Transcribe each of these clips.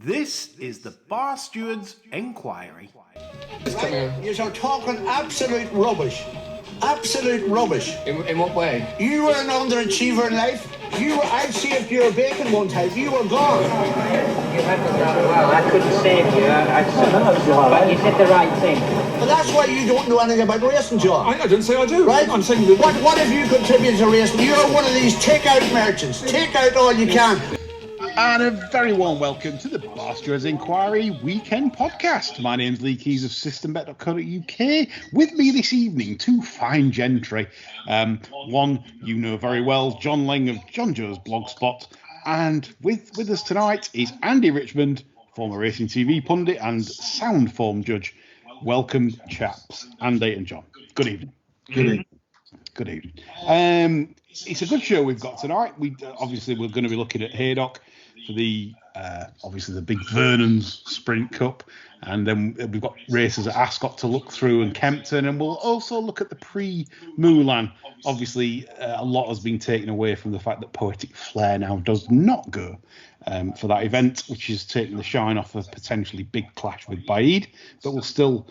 This is the Bar Stewards Enquiry. You're talking absolute rubbish. Absolute rubbish. In what way? You were an underachiever in life. I'd saved your bacon one time. You were gone. You handled that well. I couldn't save you. But you did the right thing. Well, that's why you don't know anything about racing, John. I didn't say I do. Right? I'm saying that... What have you contributed to racing? You're one of these take-out merchants. Take out all you can. And a very warm welcome to the Bar Stewards Enquiry Weekend Podcast. My name's Lee Keys of systembet.co.uk. With me this evening, two fine gentry. One you know very well, John Leng of John Joe's Blogspot. And with us tonight is Andy Richmond, former racing TV pundit and sound form judge. Welcome, chaps. Andy and John. Good evening. Good evening. Good evening. It's a good show we've got tonight. We're going to be looking at Haydock for the obviously the big Vernons Sprint Cup, and then we've got races at Ascot to look through and Kempton, and we'll also look at the pre-Mulan. Obviously, a lot has been taken away from the fact that Poetic Flair now does not go for that event, which is taking the shine off a potentially big clash with Baid, but we'll still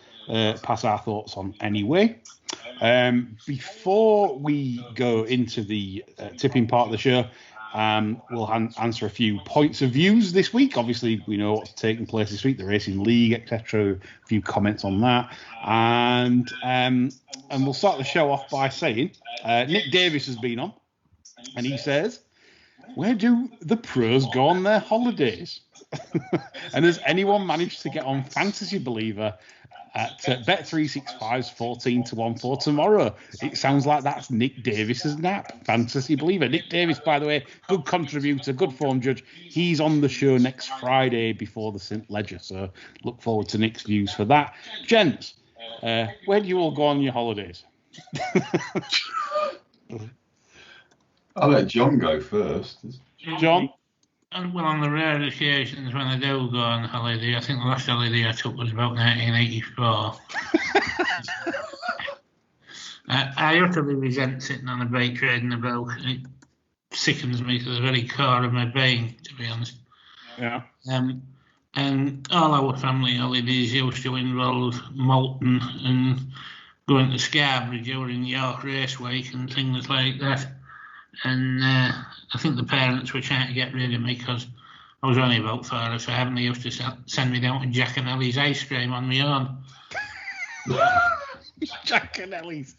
pass our thoughts on anyway. Before we go into the tipping part of the show, we'll answer a few points of views this week. Obviously, we know what's taking place this week, the Racing League, etc. A few comments on that. And we'll start the show off by saying Nick Davis has been on, and he says, where do the pros go on their holidays? And has anyone managed to get on Fantasy Believer at Bet365's 14-1 for tomorrow? It sounds like that's Nick Davis's nap. Fantasy Believer. Nick Davis, by the way, good contributor, good form judge. He's on the show next Friday before the St. Ledger, so look forward to Nick's views for that. Gents, where do you all go on your holidays? I'll let John go first. John? Well, on the rare occasions when I do go on holiday, I think the last holiday I took was about 1984. I utterly resent sitting on a bike trading about. It sickens me to the very core of my being, to be honest. Yeah. And all our family holidays used to involve malting and going to Scarborough during York Race Week and things like that. And I think the parents were trying to get rid of me because I was only about 4 or 5 and they used to send me down to Jack and Ellie's ice cream on my own. Jack and Ellie's.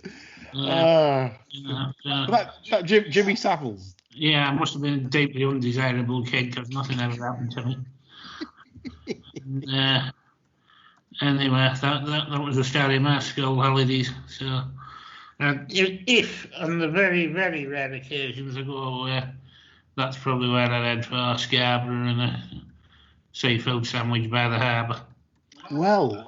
Jimmy Savile's. Yeah, I must have been a deeply undesirable kid because nothing ever happened to me. Anyway, that was the start of my school holidays. So. If on the very, very rare occasions I go away, that's probably where I'd head for Scarborough and a seafood sandwich by the harbour. Well,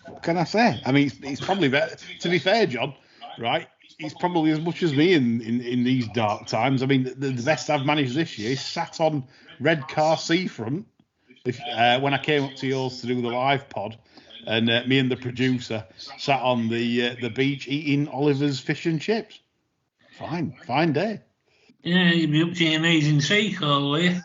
what can I say? I mean, it's probably better. To be fair, John, right? It's probably as much as me in these dark times. I mean, the best I've managed this year is sat on Redcar Seafront when I came up to yours to do the live pod. And me and the producer sat on the beach eating Oliver's fish and chips. Fine day. Yeah, you'd be up to your knees in sea coal, were you?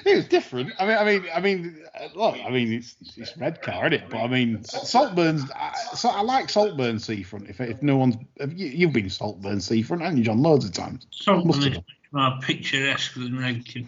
It was different. I mean, look, it's Redcar, isn't it? But I mean, Saltburn's. I like Saltburn Seafront. If no one's, you've been Saltburn Seafront, haven't you, John? Loads of times. Saltburn is more picturesque than Redcar.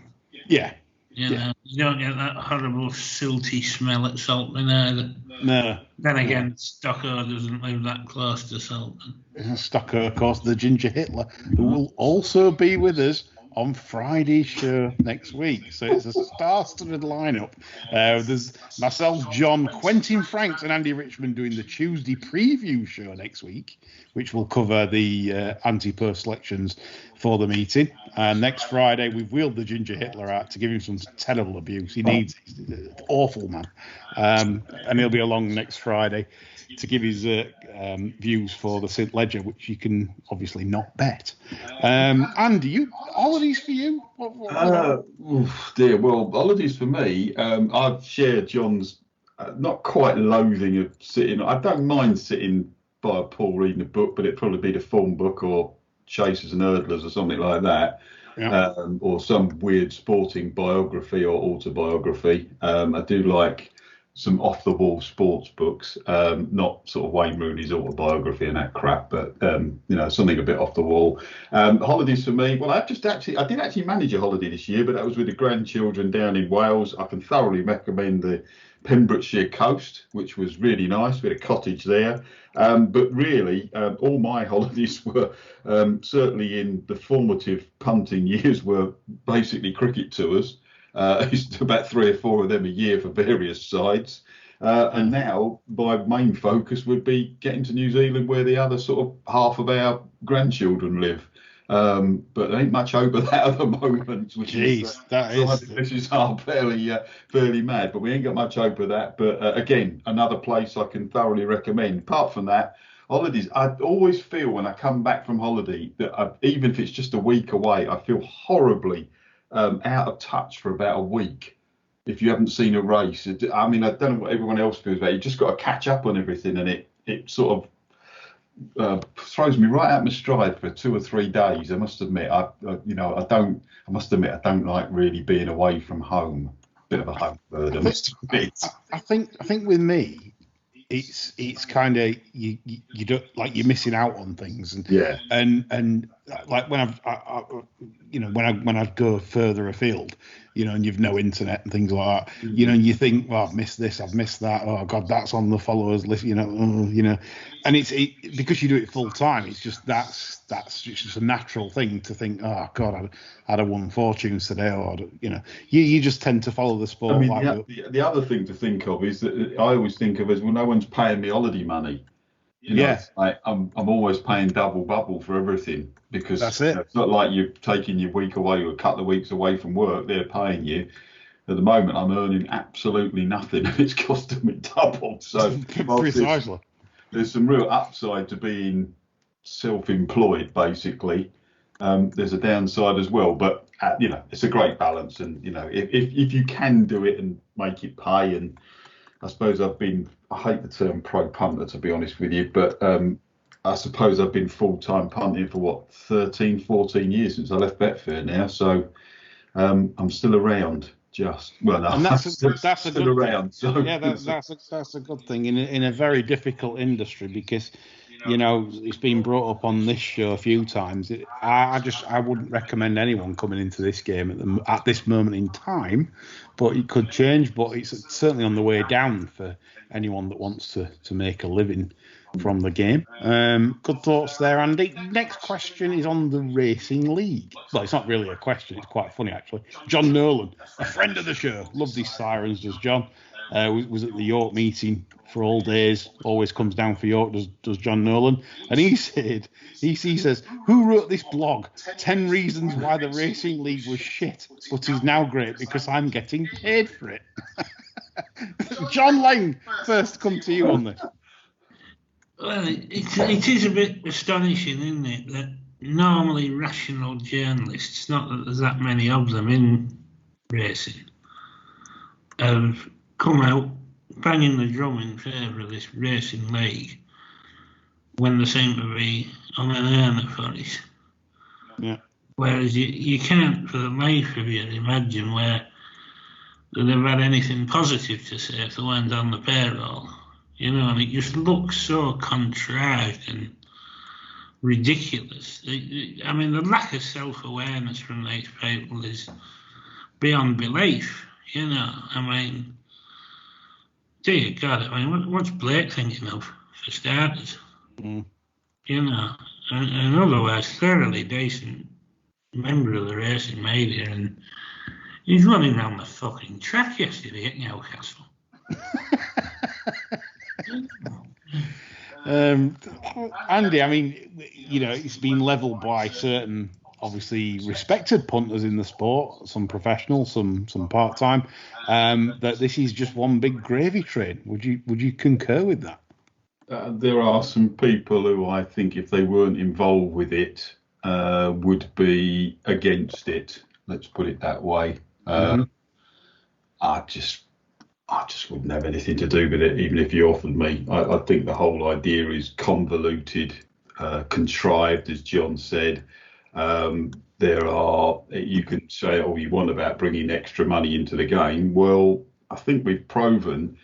Yeah. You know, you don't get that horrible silty smell at Saltburn either. No. Then again, Stockholm doesn't live that close to Saltburn. Stockholm, of course, the Ginger Hitler, who will also be with us on Friday's show next week. So it's a star-studded lineup. There's myself, John, Quentin Franks and Andy Richmond doing the Tuesday preview show next week, which will cover the anti-purse selections for the meeting. And next Friday, we've wheeled the Ginger Hitler out to give him some terrible abuse. He's an awful man. And he'll be along next Friday to give his views for the St. Ledger, which you can obviously not bet. Andy, holidays for you? Dear, well, holidays for me, I've shared John's not quite loathing of sitting. I don't mind sitting by a pool reading a book, but it'd probably be the form book or Chasers and Hurdlers or something like that. or some weird sporting biography or autobiography. I do like some off-the-wall sports books, not sort of Wayne Rooney's autobiography and that crap, but something a bit off the wall. Holidays for me, well, I did actually manage a holiday this year, but that was with the grandchildren down in Wales. I can thoroughly recommend the Pembrokeshire coast, which was really nice. We had a cottage there, but really all my holidays were certainly in the formative punting years were basically cricket tours. It's about 3 or 4 of them a year for various sides. And now my main focus would be getting to New Zealand, where the other sort of half of our grandchildren live. But there ain't much over that at the moment. Which is fairly mad. But we ain't got much over that. But again, another place I can thoroughly recommend. Apart from that, holidays, I always feel when I come back from holiday that even if it's just a week away, I feel horribly out of touch for about a week if you haven't seen a race. I mean, I don't know what everyone else feels about it. You just got to catch up on everything, and it sort of throws me right out my stride for 2 or 3 days. I must admit, I don't like really being away from home. Bit of a home bird, I must admit. I think with me, it's kind of you don't, like, you're missing out on things, and like when when I go further afield, and you've no internet and things like that, and you think, well, I've missed this, I've missed that, oh god, that's on the followers list, and it's because you do it full time, it's just that's just a natural thing to think, oh god, I'd have won fortunes today, or you just tend to follow the sport. I mean, the other thing to think of is that I always think of as, well, no one's paying me holiday money. I'm always paying double bubble for everything, because that's it. It's not like you're taking your week away or a couple of weeks away from work. They're paying you. At the moment, I'm earning absolutely nothing, and it's costing me double. So precisely, there's some real upside to being self-employed. Basically, there's a downside as well, but it's a great balance. And if you can do it and make it pay, and I suppose I hate the term pro punter, to be honest with you, but I suppose I've been full-time punting for 13, 14 years since I left Betfair now. So I'm still around, and that's still good around. So yeah, that's a good thing in a very difficult industry, because it's been brought up on this show a few times. I wouldn't recommend anyone coming into this game at this moment in time, but it could change. But it's certainly on the way down for anyone that wants to make a living from the game. Good thoughts there, Andy. Next question is on the Racing League. Well, it's not really a question, it's quite funny actually. John Nolan, a friend of the show, loves his sirens, does John. Was at the York meeting for all days, always comes down for York, does John Nolan. And he says, who wrote this blog, 10 reasons why the Racing League was shit, but is now great because I'm getting paid for it. John Leng, first come to you on this. Well, it is a bit astonishing, isn't it, that normally rational journalists, not that there's that many of them in racing, have come out banging the drum in favour of this Racing League when they seem to be on an earner for it. Yeah. Whereas you can't for the life of you imagine where they'd have had anything positive to say if they weren't on the payroll. And it just looks so contrived and ridiculous. I mean, the lack of self-awareness from these people is beyond belief, I mean, dear God, what's Blake thinking of, for starters? And otherwise, thoroughly decent member of the racing media, and he's running around the fucking track yesterday at Newcastle. Andy, I mean, it's been levelled by certain, obviously respected punters in the sport, some professional, some part-time, that this is just one big gravy train. Would you concur with that? There are some people who I think, if they weren't involved with it, would be against it. Let's put it that way. I just wouldn't have anything to do with it, even if you offered me. I think the whole idea is convoluted, contrived, as John said. you can say all you want about bringing extra money into the game. Well, I think we've proven.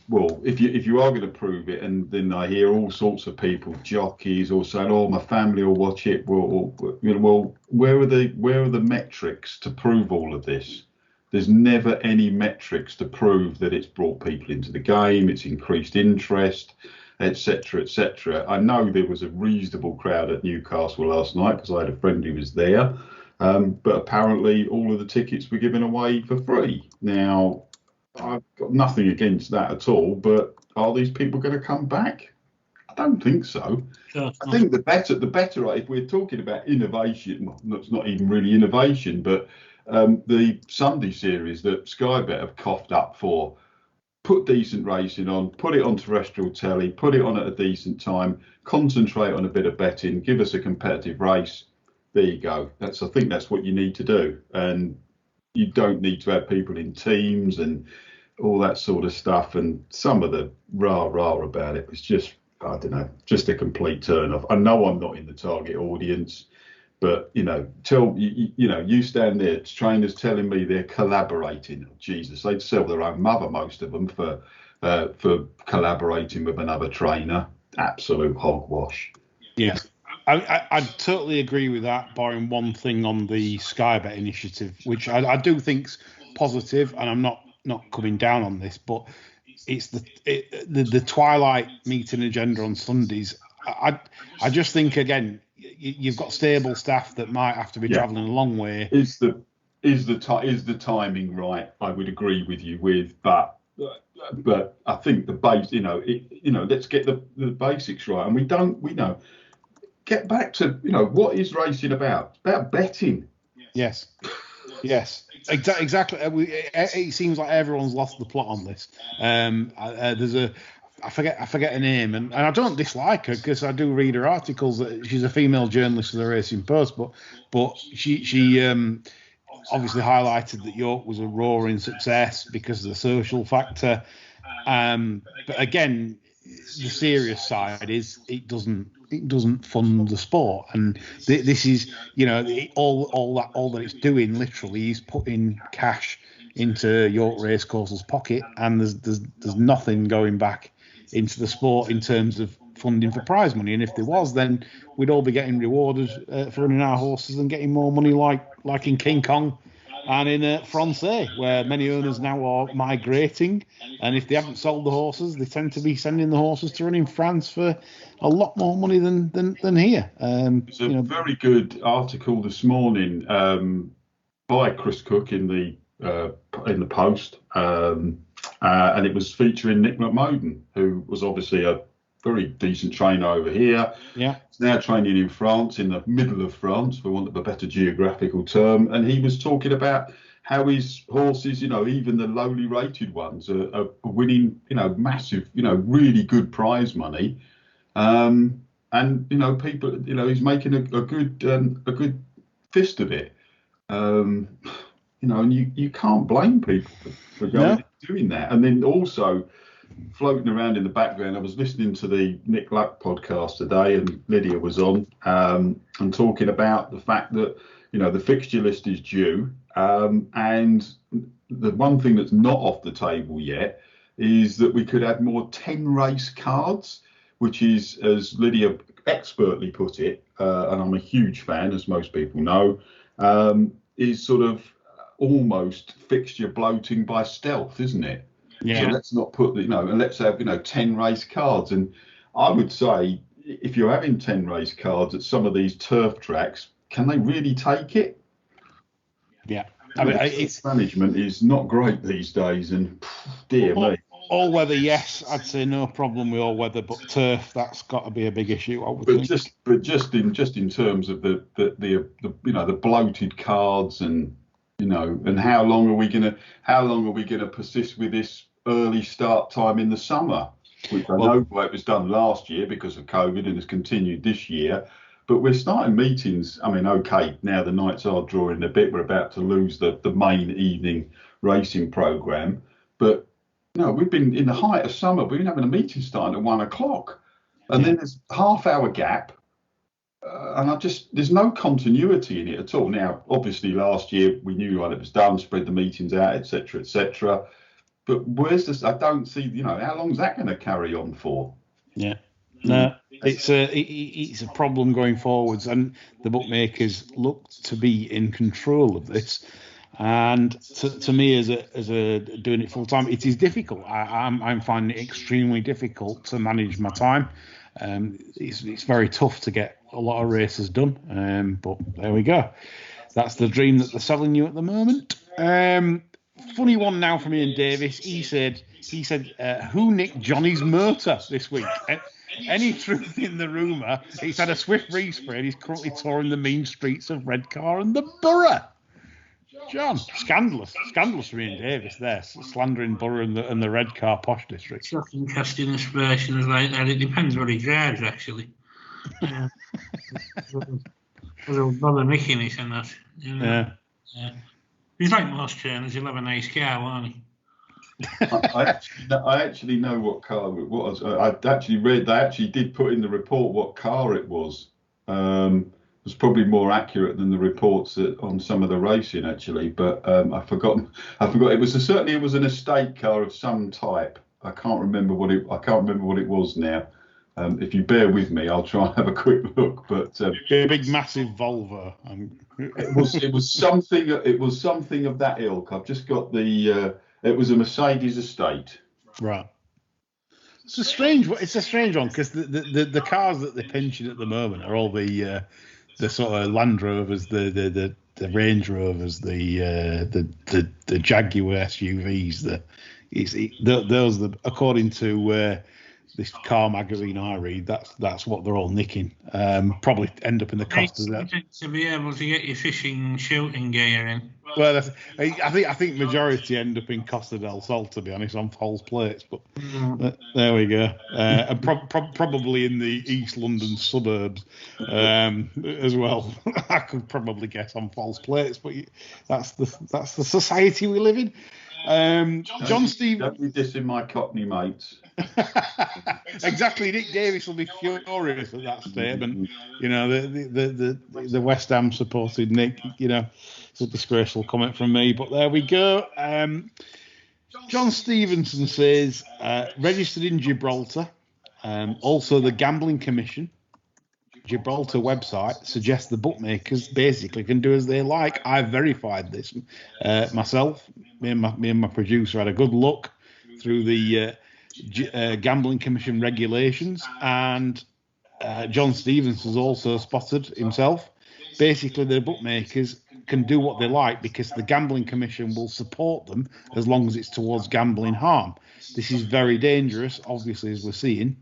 Well, if you are going to prove it, and then I hear all sorts of people, jockeys, all saying, "Oh, my family will watch it." Well, where are the metrics to prove all of this? There's never any metrics to prove that it's brought people into the game, it's increased interest, etc., etc. I know there was a reasonable crowd at Newcastle last night because I had a friend who was there, but apparently all of the tickets were given away for free. Now, I've got nothing against that at all, but are these people going to come back? I don't think so. Sure, I think the better, if we're talking about innovation, well, it's not even really innovation, but the Sunday series that Sky Bet have coughed up for, put decent racing on, put it on terrestrial telly, put it on at a decent time, concentrate on a bit of betting, give us a competitive race. There you go. I think that's what you need to do. And you don't need to have people in teams and all that sort of stuff. And some of the rah about it was just, I don't know, just a complete turn off. I know I'm not in the target audience, but you stand there, trainers telling me they're collaborating. Oh, Jesus, they'd sell their own mother, most of them, for collaborating with another trainer. Absolute hogwash. Yeah. I totally agree with that, barring one thing on the Sky Bet initiative, which I do think's positive, and I'm not coming down on this, but it's the twilight meeting agenda on Sundays. I just think, again, you've got stable staff that might have to be travelling a long way. Is the timing right? I would agree with you with, but I think the base, let's get the basics right, and we know. Get back to, what is racing about? It's about betting. Yes, exactly. It seems like everyone's lost the plot on this. There's I forget her name, and I don't dislike her because I do read her articles. She's a female journalist for the Racing Post, but she obviously highlighted that York was a roaring success because of the social factor. But again, the serious side is it doesn't fund the sport, and this is all that it's doing literally is putting cash into York Racecourse's pocket, and there's nothing going back into the sport in terms of funding for prize money. And if there was, then we'd all be getting rewarded for running our horses and getting more money like in King Kong and in Francais, where many owners now are migrating, and if they haven't sold the horses, they tend to be sending the horses to run in France for a lot more money than here. There's a very good article this morning by Chris Cook in the Post, and it was featuring Nick McModen, who was obviously a very decent trainer over here. Yeah. He's now training in France, in the middle of France, for want of a better geographical term. And he was talking about how his horses, even the lowly rated ones, are winning, massive, really good prize money. And people, he's making a good fist of it. And you can't blame people for going doing that. And then also, floating around in the background, I was listening to the Nick Luck podcast today, and Lydia was on and talking about the fact that the fixture list is due, and the one thing that's not off the table yet is that we could add more 10 race cards, which is, as Lydia expertly put it, and I'm a huge fan, as most people know, is sort of almost fixture bloating by stealth, isn't it? Yeah. So let's not put and let's have 10 race cards. And I would say, if you're having 10 race cards at some of these turf tracks, can they really take it? Yeah. It's management is not great these days, and dear me. All weather, yes, I'd say no problem with all weather, but turf, that's got to be a big issue, I would think. Just in terms of the bloated cards, and and how long are we gonna persist with this early start time in the summer, which I know it was done last year because of COVID and has continued this year. But we're starting meetings. I mean, okay, now the nights are drawing a bit. We're about to lose the main evening racing programme. But we've been in the height of summer. We've been having a meeting starting at 1 o'clock, and then there's half-hour gap, And there's no continuity in it at all. Now, obviously, last year we knew what it was done, spread the meetings out, etc., etc. But where's this? I don't see. How long is that going to carry on for? Yeah, no, it's a problem going forwards, and the bookmakers look to be in control of this. And to me, as a doing it full time, it is difficult. I'm finding it extremely difficult to manage my time. It's very tough to get a lot of races done. But there we go. That's the dream that they're selling you at the moment. Funny one now from Ian Davis. He said, who nicked Johnny's motor this week? Any truth in the rumour? He's had a swift respray and he's currently touring the mean streets of Redcar and the Borough. John, scandalous from Ian Davis there, slandering Borough and the Redcar posh district. Shocking casting aspersions like that. It depends what he drives, actually. There's bother nicking it and that. Yeah. He's like most trainers. He'll have a nice car, won't he? I actually know what car it was. I actually read they actually did put in the report what car it was. It was probably more accurate than the reports on some of the racing actually, but I forgot. It was certainly an estate car of some type. I can't remember what it was now. If you bear with me, I'll try and have a quick look. But a big, massive Volvo. It was something of that ilk. I've just got the. It was a Mercedes estate. Right. It's a strange one because the cars that they're pinching at the moment are all the sort of Land Rovers, the Range Rovers, the Jaguar SUVs. Those according to this car magazine I read, that's what they're all nicking. Probably end up in the cost of that. To be able to get your fishing shooting gear in. Well, I think majority end up in Costa del Sol, to be honest, on false plates. But there we go. And probably in the East London suburbs as well. I could probably guess on false plates, but that's the society we live in. John Stevens. Don't be dissing my Cockney mates. Exactly. Nick Davis will be furious at that statement. The West Ham supported Nick. It's a disgraceful comment from me, but there we go. John Stevenson says registered in Gibraltar. Also, the Gambling Commission Gibraltar website suggests the bookmakers basically can do as they like. I've verified this myself. Me and my producer had a good look through the Gambling Commission regulations, and John Stevens has also spotted himself. Basically, the bookmakers can do what they like because the Gambling Commission will support them as long as it's towards gambling harm. This is very dangerous, obviously, as we're seeing,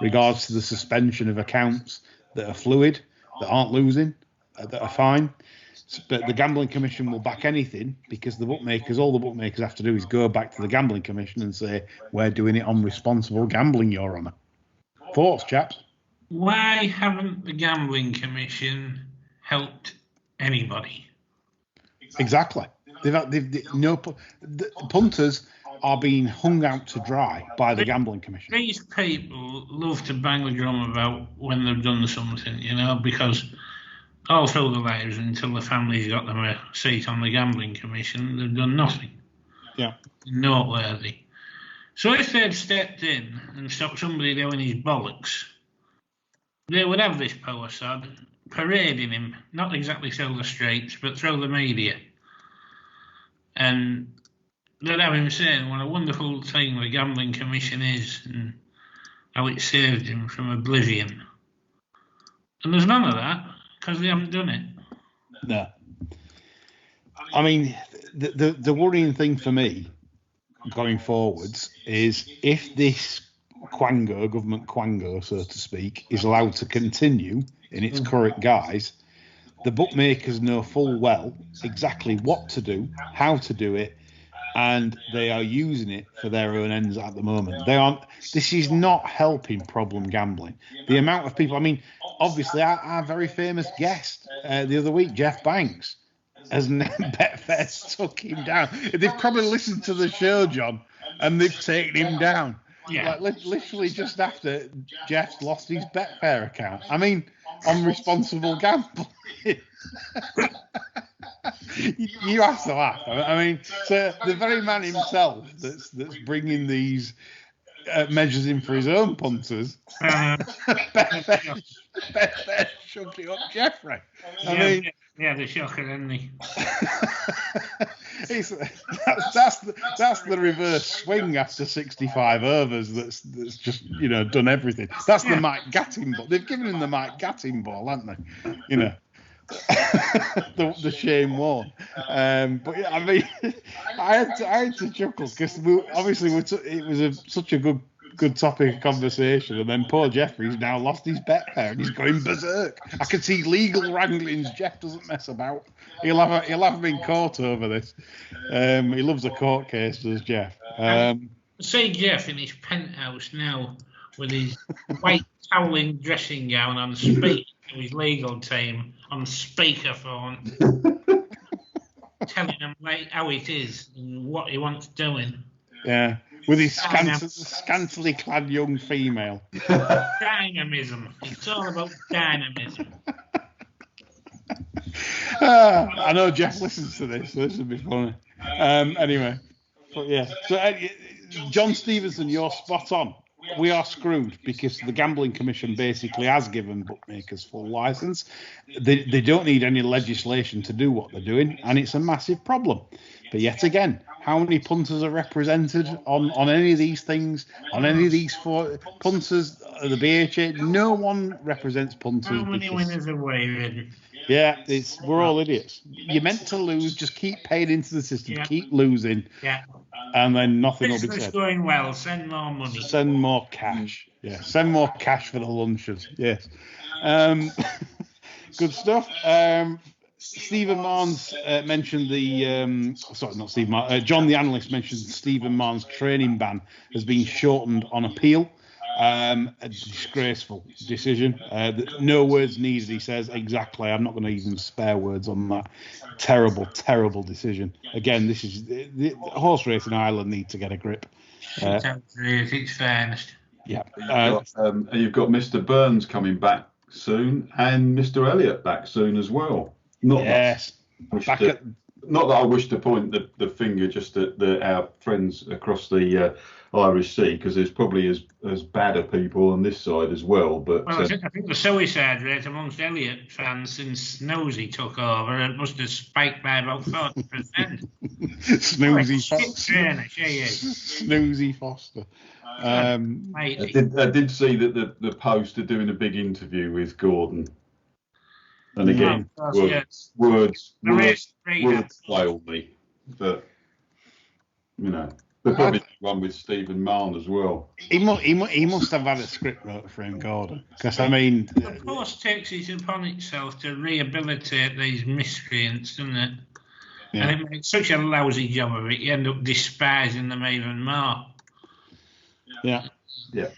regards to the suspension of accounts that are fluid, that aren't losing, that are fine. But the Gambling Commission will back anything because all the bookmakers have to do is go back to the Gambling Commission and say, we're doing it on responsible gambling, Your Honour. Thoughts, chaps? Why haven't the Gambling Commission helped anybody? Exactly. The punters are being hung out to dry by the Gambling Commission. These people love to bang the drum about when they've done something, because all through their lives, until the family's got them a seat on the Gambling Commission, they've done nothing. Yeah. Noteworthy. So if they'd stepped in and stopped somebody doing his bollocks, they would have this power sod parading him, not exactly through the streets, but through the media. And they'd have him saying what a wonderful thing the Gambling Commission is and how it saved him from oblivion. And there's none of that, because they haven't done it. No. I mean, the worrying thing for me going forwards is if this government quango, so to speak, is allowed to continue in its current guise, the bookmakers know full well exactly what to do, how to do it, and they are using it for their own ends at the moment. This is not helping problem gambling. The amount of people, obviously our very famous guest the other week, Jeff Banks, has Betfair took him down. They've probably listened to the show, John, and they've taken him down. Yeah. Literally just after Jeff's lost his Betfair account. on responsible gambling. You have to laugh. I mean, so the very man himself that's bringing these measures in for his own punters, Betfair shoved it up Jeffrey. I mean, the shocker, isn't he? that's the reverse swing after 65 overs. That's just done everything. That's the Mike Gatting ball. They've given him the Mike Gatting ball, haven't they? the Shane Warne. But yeah, I mean, I had to chuckle because it was such a good topic of conversation, and then poor Jeffrey's now lost his Betfair and he's going berserk. I can see legal wranglings. Jeff doesn't mess about. He'll have him in court over this. He loves a court case, does Jeff? See Jeff in his penthouse now with his white toweling dressing gown on speaker to his legal team on speakerphone, telling them how it is and what he wants doing. Yeah, with his scantily clad young female. Dynamism. It's all about dynamism. I know Jeff listens to this, so this would be funny. Anyway, but yeah. So, John Stevenson, you're spot on. We are screwed because the Gambling Commission basically has given bookmakers full license. They don't need any legislation to do what they're doing, and it's a massive problem. But yet again, how many punters are represented on any of these things, on any of these four punters, the BHA? No one represents punters. How many winners have we ridden? Yeah, we're all idiots. You're meant to lose, just keep paying into the system, keep losing, and then nothing will be Business said. going well, send more money. Send more cash. Yeah, send more cash for the lunches. Yes. Good stuff. Stephen Marnes mentioned John the analyst mentioned Stephen Marnes' training ban has been shortened on appeal. A disgraceful decision. No words needed, he says. Exactly. I'm not going to even spare words on that. Terrible, terrible decision. Again, this is the horse race in Ireland need to get a grip. It's fairness. Yeah. You've got Mr. Burns coming back soon and Mr. Elliott back soon as well. Not that I wish to point the finger just at our friends across the Irish Sea, because there's probably as bad a people on this side as well. But I think the suicide rate amongst Elliott fans since Snowy took over, it must have spiked by about 40%. Snoozy Foster. I did see that the Post are doing a big interview with Gordon. And again, words failed me. But, they'll probably do one with Stephen Marne as well. He must have had a script wrote for him, Gordon. Because, I mean... The Post takes it upon itself to rehabilitate these miscreants, doesn't it? Yeah. And it makes such a lousy job of it, you end up despising them even more. Yeah. Yeah.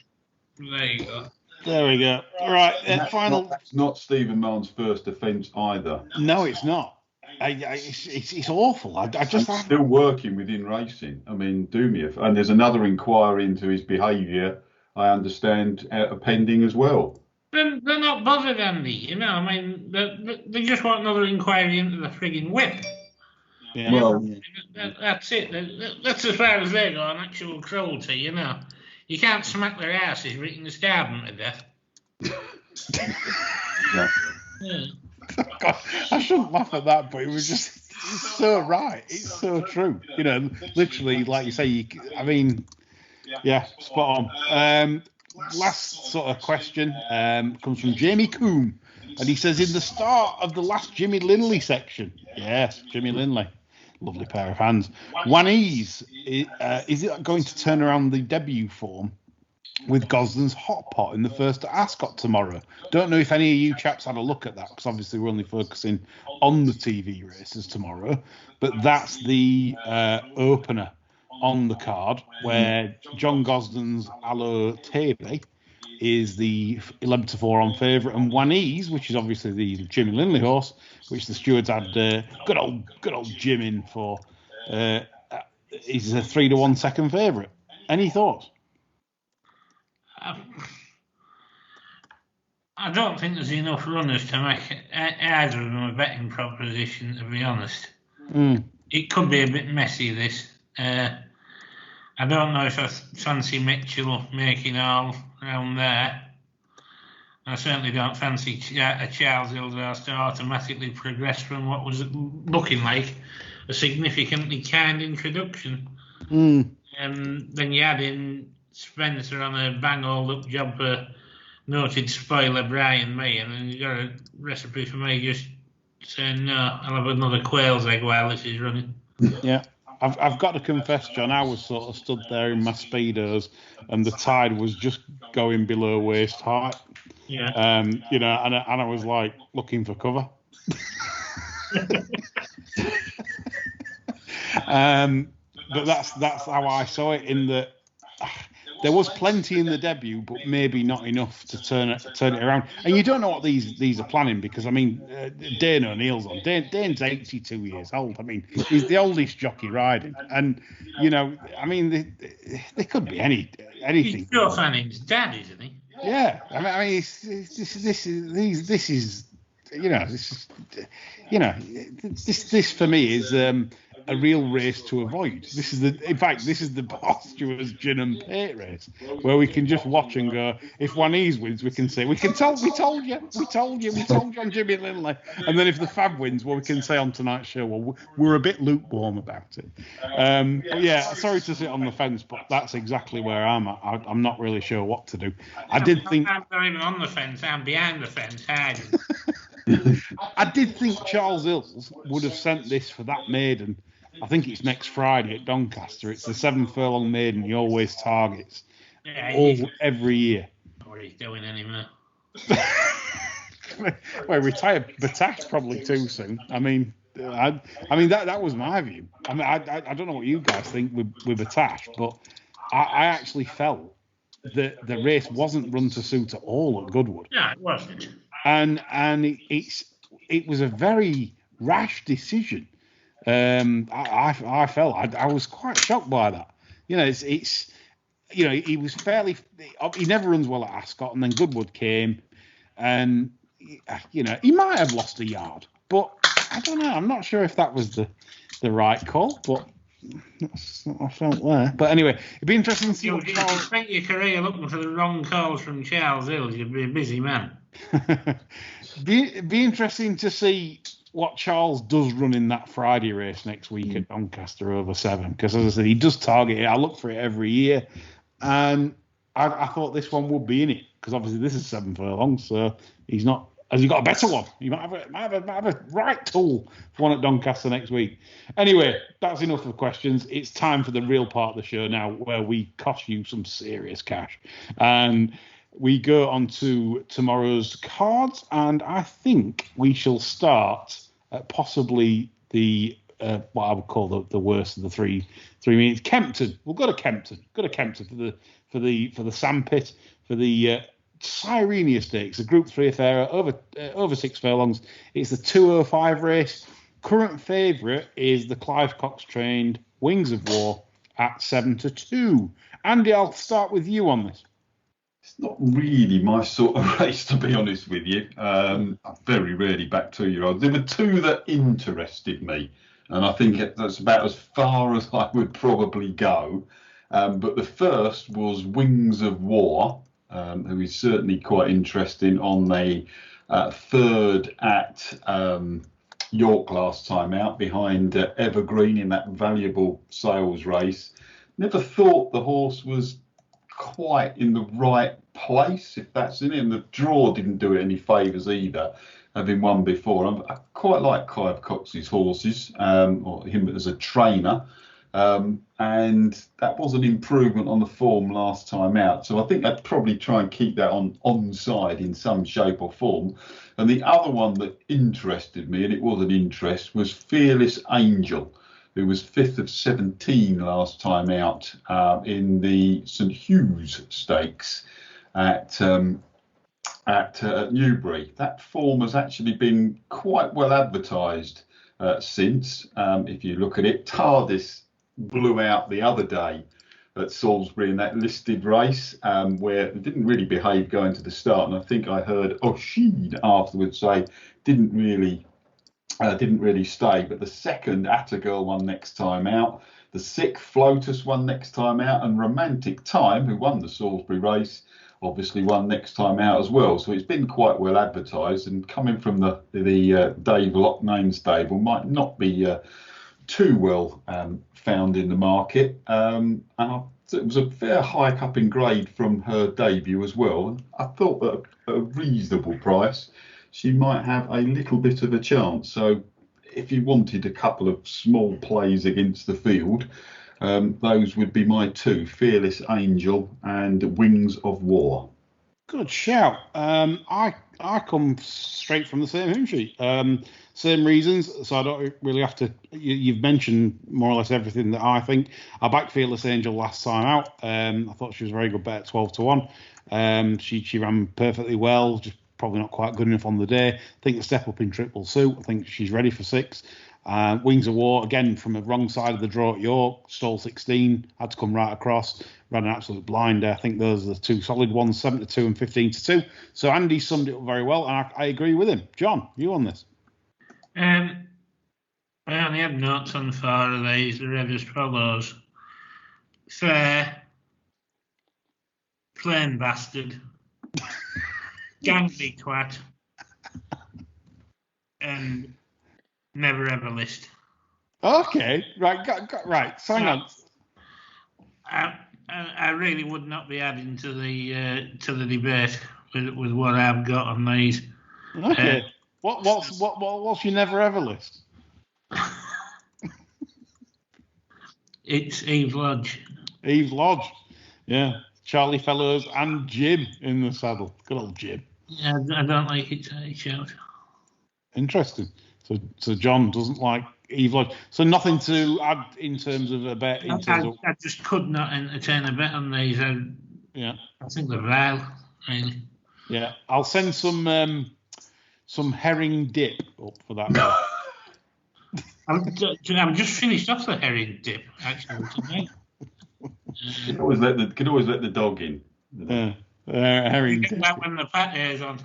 There you go. There we go. Right, final... That's not Stephen Marne's first offence either. No, it's not. It's awful. I'm still working within racing. I mean, and there's another inquiry into his behaviour, I understand, pending as well. They're not bothered, Andy. They just want another inquiry into the frigging whip. Yeah. Well, that's it. That's as far as they go on actual cruelty, You can't smack their asses reaching the stab them to death. yeah. God, I shouldn't laugh at that, but it's so right. It's so true. Literally, like you say, spot on. Last sort of question comes from Jamie Coombe, and he says, in the start of the last Jimmy Linley section, yes, Jimmy Linley, lovely pair of hands, Wanese, is it going to turn around the debut form with Gosden's hot pot in the first at Ascot tomorrow? Don't know if any of you chaps had a look at that, because obviously we're only focusing on the TV races tomorrow, but that's the opener on the card, where John Gosden's Alo Tebe is the 11-4 on favourite, and Wanese, which is obviously the Jimmy Linley horse, which the stewards had good old Jim in for, is a 3-1 second favourite. Any thoughts? I don't think there's enough runners to make either of them a betting proposition, to be honest. It could be a bit messy, this. I don't know if I fancy Mitchell making all around there. I certainly don't fancy Charles Hilders to automatically progress from what was looking like a significantly kind introduction. Then you add in Spencer on a bang-all-up job for noted spoiler Brian May, and then you got a recipe for me just saying, no, I'll have another quail's egg while this is running. Yeah. I've got to confess, John, I was sort of stood there in my Speedos and the tide was just going below waist height. Yeah. And I was like looking for cover. But that's how I saw it, in that there was plenty in the debut, but maybe not enough to turn it around. And you don't know what these are planning, because, I mean, Dane O'Neill's on. Dane's 82 years old. I mean, he's the oldest jockey riding. And, I mean, they could be anything. He's Joe Fanning's dad, isn't he? Yeah. I mean this for me is a real race to avoid. This is the Bar Stewards Gin and Pate race, where we can just watch and go, if Juaniz wins, we can say, we told you on Jimmy Lindley. And then if the Fab wins, well, we can say on tonight's show, well, we're a bit lukewarm about it. But yeah, sorry to sit on the fence, but that's exactly where I'm at. I'm not really sure what to do. I'm not even on the fence, I'm behind the fence, hiding. I did think Charles Hills would have sent this for that maiden. I think it's next Friday at Doncaster. It's the 7 furlong maiden he always targets every year. What he's doing anymore. Well, retired Batash probably too soon. I mean, that was my view. I mean, I don't know what you guys think with Batash, but I actually felt that the race wasn't run to suit at all at Goodwood. Yeah, it wasn't. And it was a very rash decision. I felt I was quite shocked by that. He was fairly. He never runs well at Ascot, and then Goodwood came, and he might have lost a yard, but I don't know. I'm not sure if that was the right call, but that's what I felt there. But anyway, it'd be interesting to see. If you spent your career looking for the wrong calls from Charles Hills, you'd be a busy man. Be interesting to see what Charles does run in that Friday race next week at Doncaster over 7, because, as I said, he does target it. I look for it every year, and I thought this one would be in it, because obviously this is 7 furlongs, so he's not. Has he got a better one? He might have a right tool for one at Doncaster next week. Anyway, that's enough of questions. It's time for the real part of the show now, where we cost you some serious cash. And we go on to tomorrow's cards, and I think we shall start at possibly the what I would call the worst of the three meetings. Kempton. We'll go to Kempton. Go to Kempton for the sandpit, for the Cyrenia Stakes, a Group 3 affair over 6 furlongs. It's the 205 race. Current favourite is the Clive Cox trained Wings of War at 7-2. Andy, I'll start with you on this. It's not really my sort of race, to be honest with you. I very rarely back 2-year-olds. There were 2 that interested me, and I think that's about as far as I would probably go. But the first was Wings of War, who is certainly quite interesting on the 3rd at York last time out, behind Evergreen in that valuable sales race. Never thought the horse was quite in the right place, if that's in it, and the draw didn't do it any favours either, having won before. I quite like Clive Cox's horses, or him as a trainer, and that was an improvement on the form last time out, so I think I'd probably try and keep that on side in some shape or form. And the other one that interested me, and it was an interest, was Fearless Angel, who was 5th of 17 last time out in the St Hugh's Stakes at Newbury. That form has actually been quite well advertised since. If you look at it, TARDIS blew out the other day at Salisbury in that listed race, where it didn't really behave going to the start. And I think I heard O'Sheen afterwards say didn't really stay. But the second Attagirl won next time out. The sixth Flotus won next time out, and Romantic Time, who won the Salisbury race, obviously won next time out as well. So it's been quite well advertised, and coming from the Dave Locknane stable might not be too well found in the market. And it was a fair hike up in grade from her debut as well. And I thought that at a reasonable price, she might have a little bit of a chance. So if you wanted a couple of small plays against the field, those would be my two: Fearless Angel and Wings of War. Good shout. I come straight from the same hymn sheet. Same reasons, so I don't really have to. You've mentioned more or less everything that I think. I backed Fearless Angel last time out. I thought she was a very good bet at 12-1. She ran perfectly well, just probably not quite good enough on the day. I think the step up in triple suit. I think she's ready for 6. Wings of War, again, from the wrong side of the draw at York, stole 16, had to come right across, ran an absolute blinder. I think those are the two solid ones, 7-2 and 15-2. So Andy summed it up very well, and I agree with him. John, you on this? I only have notes on 4 of these. They're read as follows: Fair, Plain Bastard, Gangly Twat, and Never Ever List. Okay, right, right. So hang on. I really would not be adding to the debate with what I've got on these. Okay. What's your Never Ever List? It's Eve Lodge. Eve Lodge, yeah. Charlie Fellows and Jim in the saddle. Good old Jim. Yeah, I don't like it shout. Interesting. So John doesn't like Eve Lodge. So nothing to add in terms of a bet. I just could not entertain a bet on these. I think they're vile, really. Yeah, I'll send some herring dip up for that. I'm just finished off the herring dip actually tonight. Can always let the dog in. Herring dip. That when the pat air's on.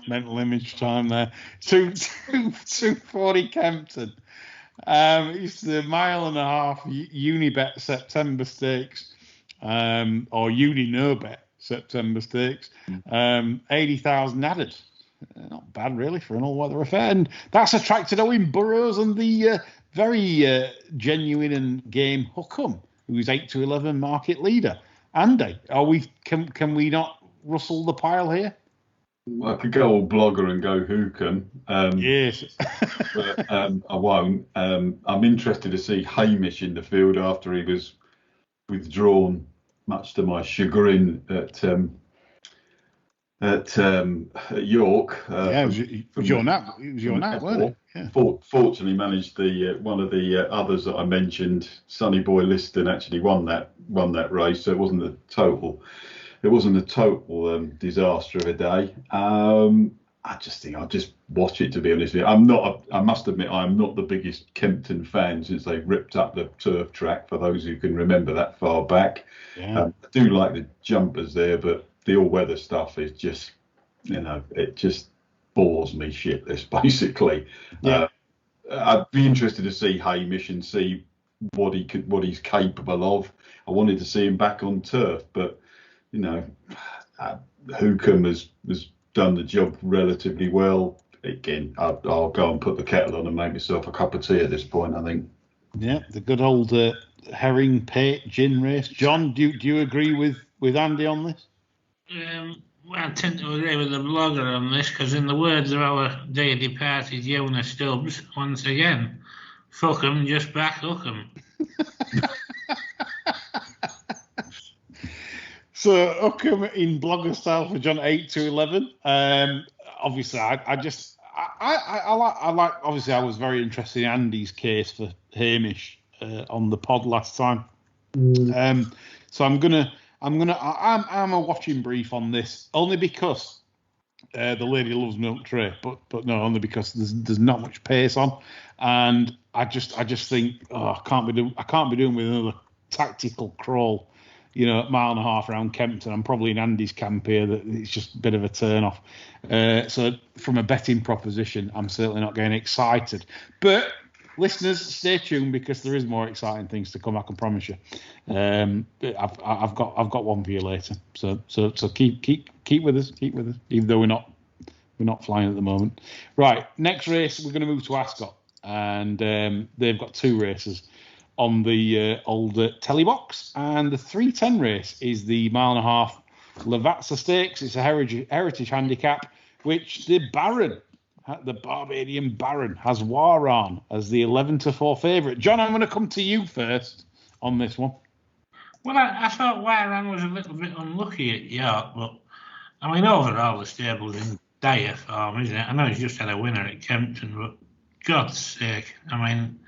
Mental image time there. 240 Kempton. It's the 1.5 mile Unibet September Stakes, or Uni No Bet September Stakes. 80,000 added. Not bad really for an all-weather affair, and that's attracted Owen Burrows and the very genuine and game Hookham, who's 8-11 market leader. Andy, can we not rustle the pile here? I could go all blogger and go Hookham. Yes. But I won't. I'm interested to see Hamish in the field after he was withdrawn, much to my chagrin, at York. It was your nap. It was your nap, wasn't it? Yeah. Fortunately, managed one of the others that I mentioned, Sonny Boy Liston, actually won that race, so it wasn't a total disaster of a day. I just think I'll just watch it, to be honest with you. I must admit, I'm not the biggest Kempton fan since they ripped up the turf track, for those who can remember that far back. Yeah. I do like the jumpers there, but the all-weather stuff is just, it just bores me shitless, basically. Yeah. I'd be interested to see Hamish and see what he's capable of. I wanted to see him back on turf, but Hookham has done the job relatively well. Again, I'll go and put the kettle on and make myself a cup of tea at this point, I think. Yeah, the good old herring pate gin race. John, do you agree with Andy on this? I tend to agree with the blogger on this, because in the words of our dear departed Jonas Stubbs, once again, fuck 'em, just back Hookham. So Hookham in blogger style for John, 8-11. Obviously, I like. Obviously, I was very interested in Andy's case for Hamish on the pod last time. So I'm a watching brief on this, only because the lady loves milk tray, but no, only because there's not much pace on, and I just think, I can't be doing with another tactical crawl, mile and a half around Kempton. I'm probably in Andy's camp here that it's just a bit of a turn off. So from a betting proposition, I'm certainly not getting excited. But listeners, stay tuned because there is more exciting things to come. I can promise you. I've got one for you later. So keep with us, even though we're not flying at the moment. Right, next race we're going to move to Ascot, and they've got 2 races on the old telly box, and the 3:10 race is the mile and a half Lavazza Stakes. It's a heritage handicap, which the Barbadian Baron has Waran as the 11-4 favourite. John, I'm going to come to you first on this one. Well, I thought Waran was a little bit unlucky at York, but I mean, overall the stable's in dire form, isn't it? I know he's just had a winner at Kempton, but God's sake, I mean,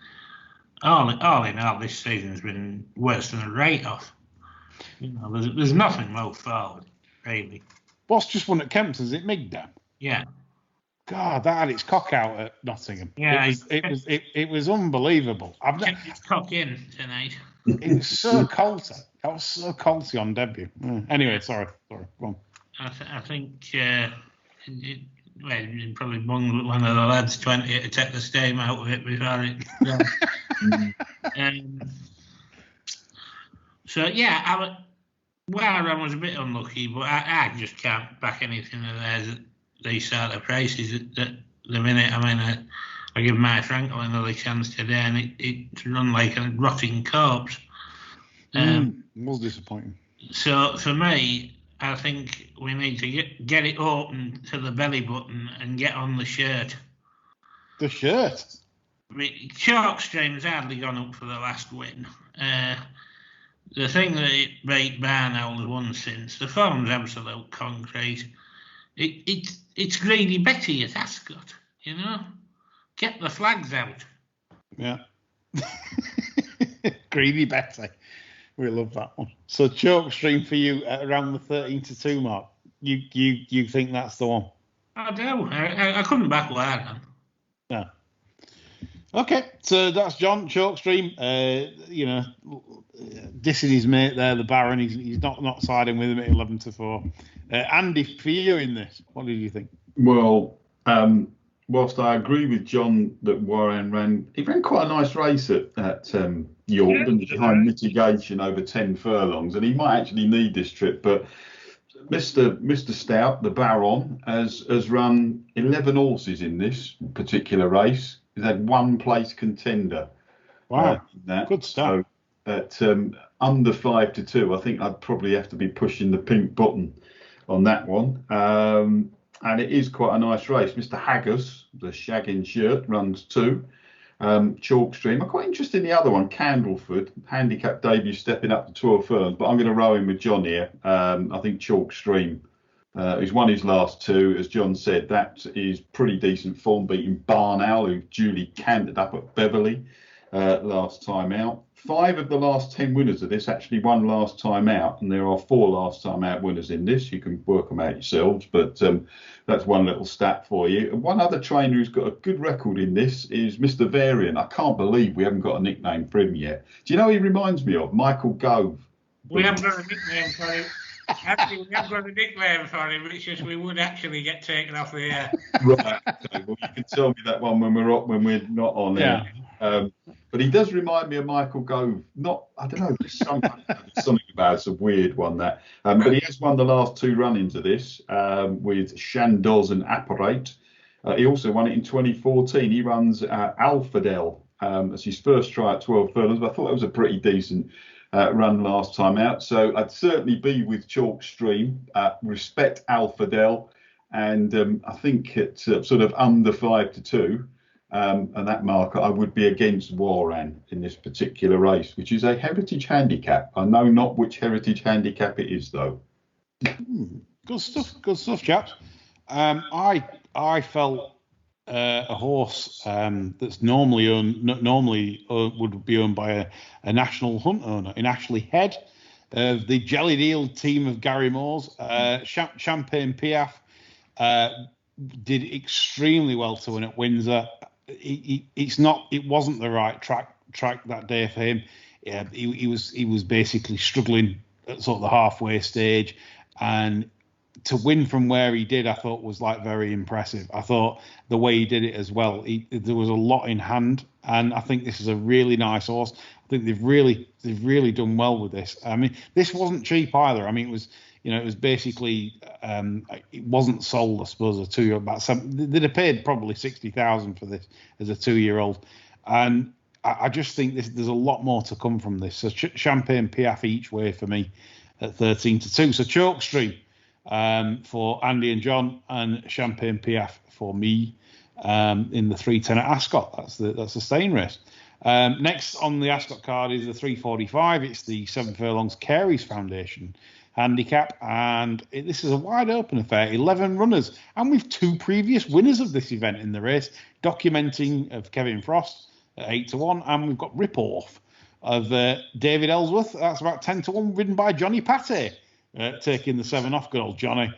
all in all, this season's been worse than a write-off. There's nothing more forward, really. Boss just won at Kempton, is it Migdam? Yeah. God, that had its cock out at Nottingham. Yeah, it was unbelievable. I've kept its cock in tonight. It was so colty. That was so colty on debut. Anyway, sorry. Go on. I think you probably bunged one of the lads 20 to take the steam out of it before it. So yeah, Waran was a bit unlucky, but I just can't back anything of theirs at these sort of prices at the minute. I mean, I give my Frankel another chance today, and it's run like a rotting corpse. It was disappointing. So for me, I think we need to get it open to the belly button and get on the shirt. The shirt? I mean, Chalkstream's hardly gone up for the last win. The thing that it beat Barnell's won since, the form's absolute concrete. It's Greedy Betty at Ascot, Get the flags out. Yeah. Greedy Betty. We love that one. So Chalkstream for you at around the 13-2 mark. You think that's the one? I do. I couldn't back Waran. No. Okay, so that's John Chalkstream. Dissing his mate there, the Baron. He's not siding with him at 11-4. Andy, for you in this, what did you think? Well, whilst I agree with John that Waran ran quite a nice race at York, behind mitigation over 10 furlongs, and he might actually need this trip. But Mr. Stout, the Baron, has run 11 horses in this particular race. He's had 1 place contender. Wow, good stuff. So at under 5-2, I think I'd probably have to be pushing the pink button on that one. And it is quite a nice race. Mr. Haggis, the shagging shirt, runs 2. Chalkstream. I'm quite interested in the other one, Candleford, handicap debut, stepping up to 12 furlongs. But I'm going to row in with John here. I think Chalkstream, who's won his last 2, as John said, that is pretty decent form, beating Barnell, who duly cantered up at Beverley last time out. 5 of the last 10 winners of this actually won last time out, and there are 4 last time out winners in this. You can work them out yourselves, but that's one little stat for you. And one other trainer who's got a good record in this is Mr. Varian. I can't believe we haven't got a nickname for him yet. Do you know who he reminds me of? Michael Gove. We haven't got a nickname for him. Actually, we have got a nickname for him. It's just we would actually get taken off the air. Right. Okay. Well, you can tell me that one when we're not on there. But he does remind me of Michael Gove. I don't know, there's something about it's a weird one that. But he has won the last 2 run-ins of this with Chandos and Apparate. He also won it in 2014. He runs Alfadel as his first try at 12 furlongs. But I thought it was a pretty decent run last time out. So I'd certainly be with Chalkstream. Respect Alfadel. And I think it's sort of under 5-2. And that marker, I would be against Waran in this particular race, which is a heritage handicap. I know not which heritage handicap it is, though. Good stuff, chaps. I felt a horse that's normally would be owned by a national hunt owner in Ashley Head, the Jelly Deal team of Gary Moore's. Champagne Piaf did extremely well to win at Windsor. it wasn't the right track that day for him. Yeah, he was basically struggling at sort of the halfway stage, and to win from where he did, I thought was like very impressive. I thought the way he did it as well, there was a lot in hand, and I think this is a really nice horse. I think they've really done well with this. I mean, this wasn't cheap either. I mean, it was basically it wasn't sold, I suppose, a 2-year about some. They'd have paid probably 60,000 for this as a 2-year-old, and I just think there's a lot more to come from this. So Champagne Piaf each way for me at 13-2. So Choke Stream for Andy and John, and Champagne Piaf for me in the 3:10 at Ascot. That's the staying race. Next on the Ascot card is the 3:45. It's the 7 furlongs Carey's Foundation handicap, and this is a wide open affair. 11 runners, and we've 2 previous winners of this event in the race, documenting of Kevin Frost at 8-1, and we've got Rip-Off of David Ellsworth. That's about 10-1, ridden by Johnny Pate, taking the 7 off. Good old Johnny.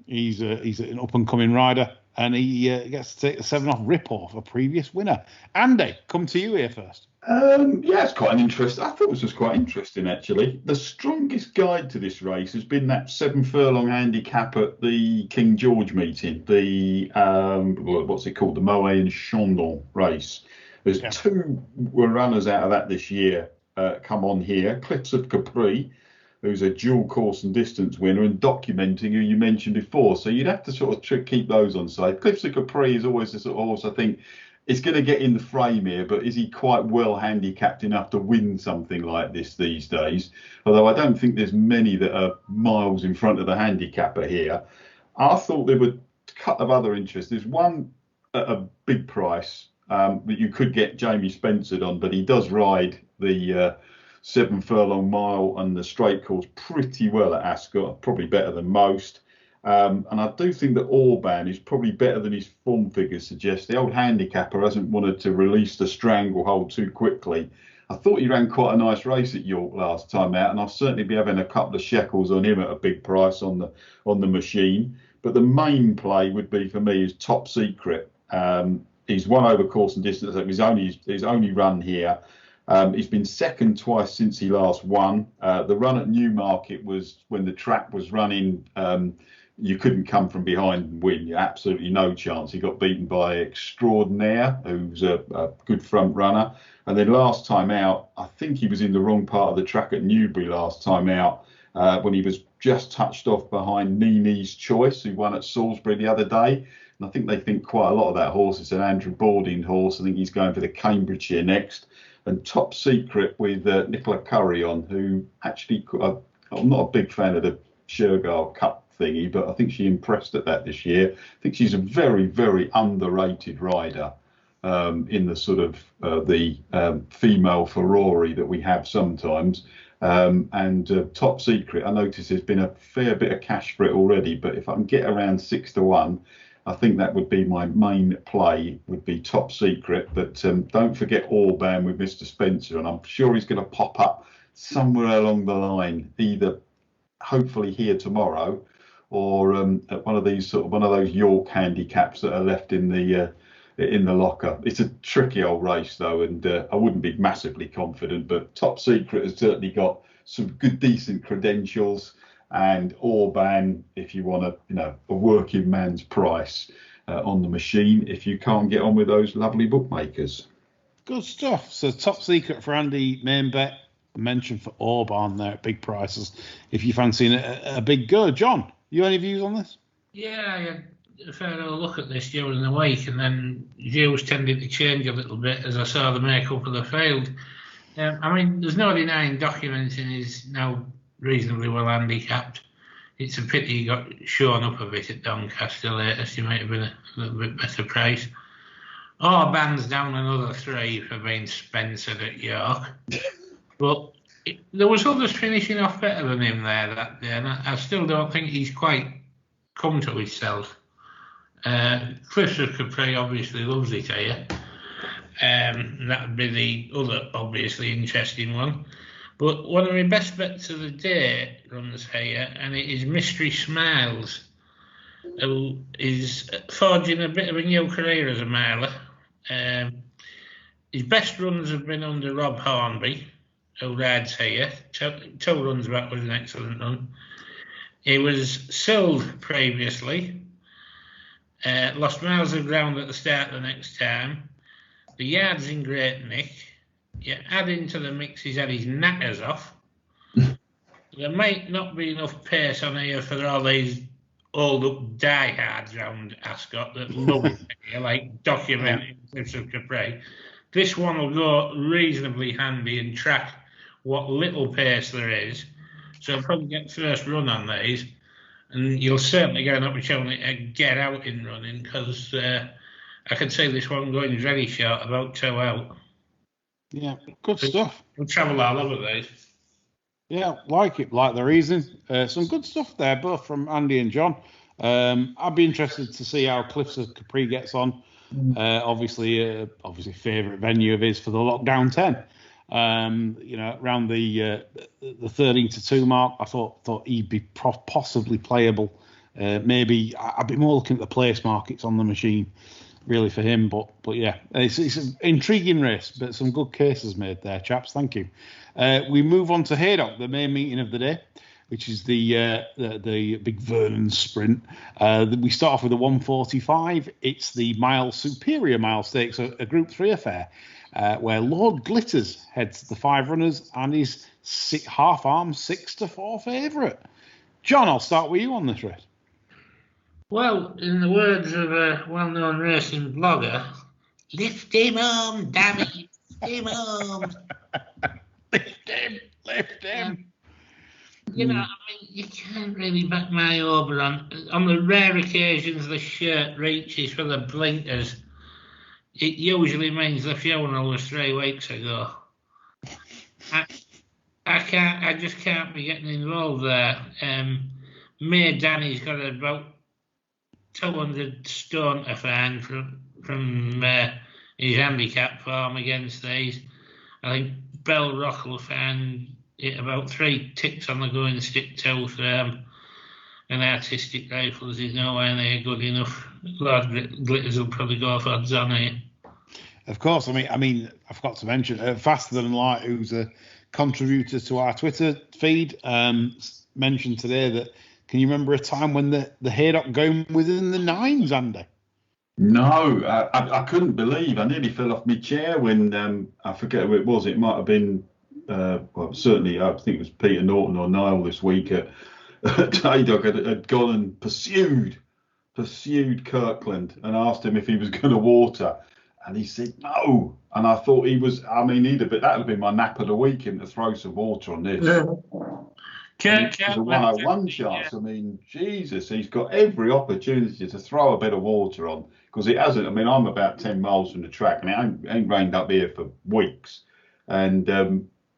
He's an up-and-coming rider, and he gets to take the 7 off Rip-Off, a previous winner. Andy, come to you here first. Yeah, it's quite an interesting. I thought this was quite interesting, actually. The strongest guide to this race has been that 7 furlong handicap at the King George meeting, the what's it called, the Moet and Chandon race. There's 2 runners out of that this year come on here. Cliffs of Capri, who's a dual course and distance winner, and Documenting, who you mentioned before. So you'd have to sort of keep those on side. Cliffs of Capri is always the sort of horse I think is going to get in the frame here, but is he quite well handicapped enough to win something like this these days? Although I don't think there's many that are miles in front of the handicapper here. I thought there were a couple of other interests. There's one at a big price that you could get Jamie Spencer on, but he does ride the 7 furlong mile and the straight course pretty well at Ascot, probably better than most. And I do think that Orban is probably better than his form figures suggest. The old handicapper hasn't wanted to release the stranglehold too quickly. I thought he ran quite a nice race at York last time out, and I'll certainly be having a couple of shekels on him at a big price on the machine. But the main play would be for me is Top Secret. He's won over course and distance. His only run here. He's been second twice since he last won. The run at Newmarket was when the track was running. You couldn't come from behind and win. You absolutely no chance. He got beaten by Extraordinaire, who's a good front runner. And then last time out, I think he was in the wrong part of the track at Newbury last time out, when he was just touched off behind Nini's Choice, who won at Salisbury the other day. And I think they think quite a lot of that horse. It's an Andrew Balding horse. I think he's going for the Cambridgeshire next. And Top Secret with Nicola Curry on, who actually, I'm not a big fan of the Shergar Cup thingy, but I think she impressed at that this year. I think she's a very, very underrated rider in the sort of the female Ferrari that we have sometimes. And Top Secret, I notice there's been a fair bit of cash for it already, but if I can get around 6-1, I think that would be my main play, would be Top Secret. But don't forget Orban with Mr. Spencer, and I'm sure he's going to pop up somewhere along the line, either hopefully here tomorrow, or at one of those York handicaps that are left in the locker. It's a tricky old race though, and I wouldn't be massively confident. But Top Secret has certainly got some good, decent credentials. And Orban, if you want a working man's price on the machine, if you can't get on with those lovely bookmakers. Good stuff. So Top Secret for Andy, main bet. Mention for Orban there at big prices. If you fancy a big go, John, you any views on this? Yeah, I had a fair look at this during the week, and then views tended to change a little bit as I saw the makeup of the field. I mean, there's no denying Documenting is now reasonably well handicapped. It's a pity he got shown up a bit at Doncaster latest. He might have been a little bit better price. Orban's down another 3 for being Spencer at York. But there was others finishing off better than him there that day, and I still don't think he's quite come to himself. Cliffs of Capri obviously loves it here. That would be the other obviously interesting one. But one of my best bets of the day runs here, and it is Mystery Smiles, who is forging a bit of a new career as a miler. His best runs have been under Rob Hornby, who rides here. Two runs back was an excellent run. He was sold previously, lost miles of ground at the start of the next time. The yard's in great nick. You add into the mix, he's had his knackers off. There might not be enough pace on here for all these old-up diehards round Ascot that love it here, like documenting Cliffs of Capri. This one will go reasonably handy and track what little pace there is. So I'll probably get first run on these, and you'll certainly get an opportunity to get out in running, because I can see this one going very short, about 2 out. Yeah, good stuff. We'll travel all over these. Yeah, like it, like the reason. Some good stuff there, both from Andy and John. I'd be interested to see how Cliffs of Capri gets on. Obviously, favourite venue of his for the lockdown 10. Around the 13-2 mark, I thought he'd be possibly playable. Maybe I'd be more looking at the place markets on the machine, really, for him. But yeah, it's an intriguing race, but some good cases made there, chaps. Thank you. We move on to Haydock, the main meeting of the day, which is the big Vernons sprint. We start off with a 145. It's the Superior Mile Stakes, a Group 3 affair, where Lord Glitters heads the 5 runners and is half-arm 6-4 favourite. John, I'll start with you on this race. Well, in the words of a well-known racing blogger, lift him on, damn it, lift him on. Lift him. You know, you can't really back my over on the rare occasions the shirt reaches for the blinkers. It usually means the funeral was 3 weeks ago. I just can't be getting involved there. May Danny's got about 200 stone to find from his handicap form against these. I think Bell Rock will find it about 3 ticks on the going stick too for an artistic rifles is nowhere near good enough. Lord Glitters will probably go for odds on here. Of course, I mean, I forgot to mention Faster Than Light, who's a contributor to our Twitter feed, mentioned today that. Can you remember a time when the Haydock going within the 9s, Andy? No, I couldn't believe. I nearly fell off my chair when I forget who it was. It might have been, certainly I think it was Peter Norton or Niall this week at Haydock had gone and pursued Kirkland and asked him if he was going to water, and he said no. And I thought he was. I mean, that would have been my nap of the week, him to throw some water on this. Yeah. It's a 101 chance. Yeah. I mean, Jesus, he's got every opportunity to throw a bit of water on, because it hasn't. I mean, I'm about 10 miles from the track, and it ain't rained up here for weeks, and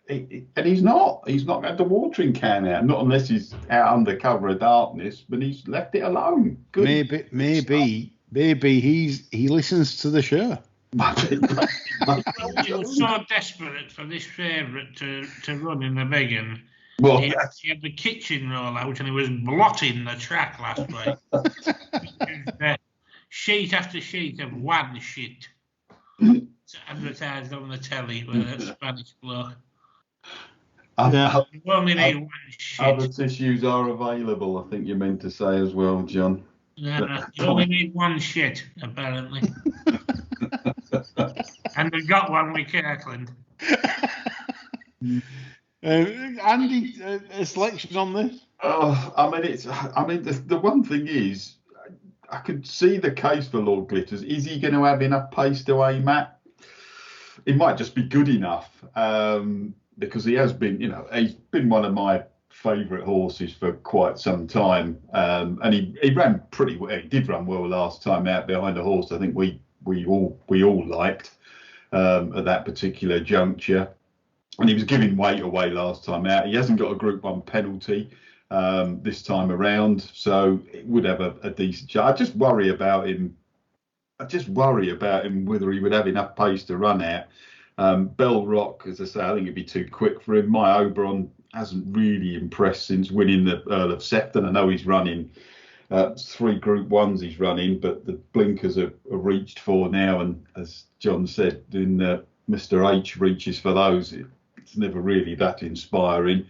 he's not got the watering can out, not unless he's out under cover of darkness, but he's left it alone. Good. Maybe he listens to the show. He was so desperate for this favourite to run in the Megan. Well, he had the kitchen roll out and he was blotting the track last week. Sheet after sheet of one shit. It's advertised on the telly with a Spanish bloke. You only need one shit. Other tissues are available, I think you meant to say as well, John. No, you only need one shit, apparently. And we got one with Kirkland. Andy, a selection on this? The one thing is, I could see the case for Lord Glitters. Is he going to have enough pace to aim at? It might just be good enough, because he has been, he's been one of my favourite horses for quite some time, and he ran pretty well. He did run well last time out behind a horse I think we all liked at that particular juncture. And he was giving weight away last time out. He hasn't got a Group 1 penalty this time around, so it would have a decent chance. I just worry about him whether he would have enough pace to run out. Bell Rock, as I say, I think it'd be too quick for him. My Oberon hasn't really impressed since winning the Earl of Sefton. I know he's running 3 Group 1s he's running, but the blinkers are reached for now. And as John said, in Mr. H reaches for those, it's never really that inspiring.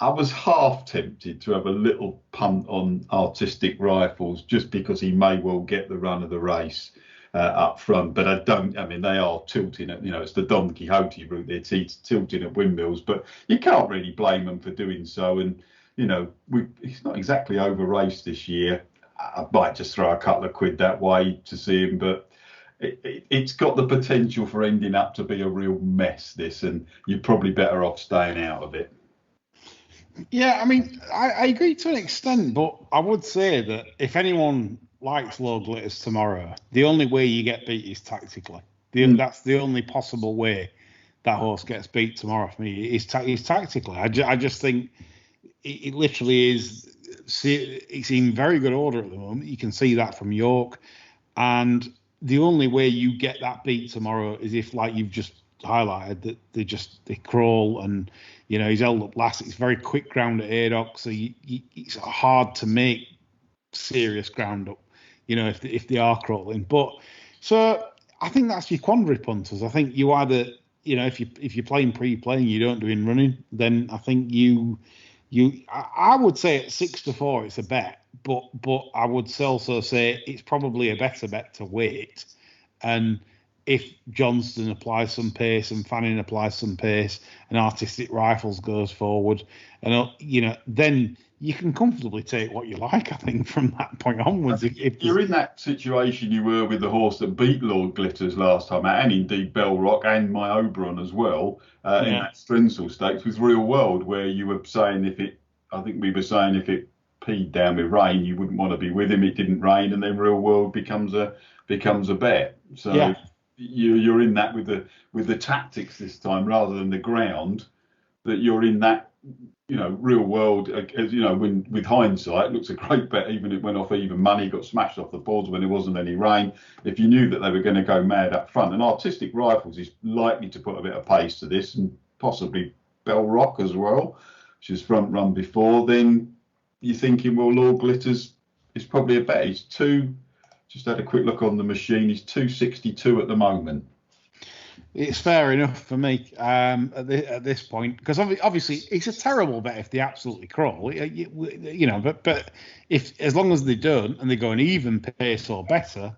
I was half tempted to have a little punt on Artistic Rifles just because he may well get the run of the race up front, but I don't. I mean, they are tilting at, it's the Don Quixote route. They're tilting at windmills, but you can't really blame them for doing so. And he's not exactly over raced this year. I might just throw a couple of quid that way to see him, but it's got the potential for ending up to be a real mess, this, and you're probably better off staying out of it. Yeah, I mean, I agree to an extent, but I would say that if anyone likes Low Glitters tomorrow, the only way you get beat is tactically. That's the only possible way that horse gets beat tomorrow for me is tactically. I just think it literally is. It's in very good order at the moment. You can see that from York, and the only way you get that beat tomorrow is if, like you've just highlighted, that they crawl and he's held up last. It's very quick ground at Haydock, so it's hard to make serious ground up, if they are crawling. But so I think that's your quandary punters. I think you either, if you're playing pre-playing, you don't do in running, then I think I would say at 6-4 it's a bet, but I would also say it's probably a better bet to wait. And if Johnston applies some pace and Fanning applies some pace and Artistic Rifles goes forward, and then you can comfortably take what you like, I think, from that point onwards. If you're in that situation you were with the horse that beat Lord Glitters last time, and indeed Bell Rock and My Oberon as well, in that Strinsel Stakes with Real World, where you were saying if it peed down with rain, you wouldn't want to be with him. It didn't rain, and then Real World becomes a bet. So you're in that with the tactics this time rather than the ground. That you're in that, Real World, as when with hindsight, looks a great bet. Even it went off even money, got smashed off the boards when there wasn't any rain. If you knew that they were going to go mad up front, and Artistic Rifles is likely to put a bit of pace to this, and possibly Bell Rock as well, which is front run before, then you're thinking, well, Lord Glitters is probably a bet. He's just had a quick look on the machine. He's 262 at the moment. It's fair enough for me at this point, because obviously it's a terrible bet if they absolutely crawl, but if, as long as they don't and they go an even pace or better,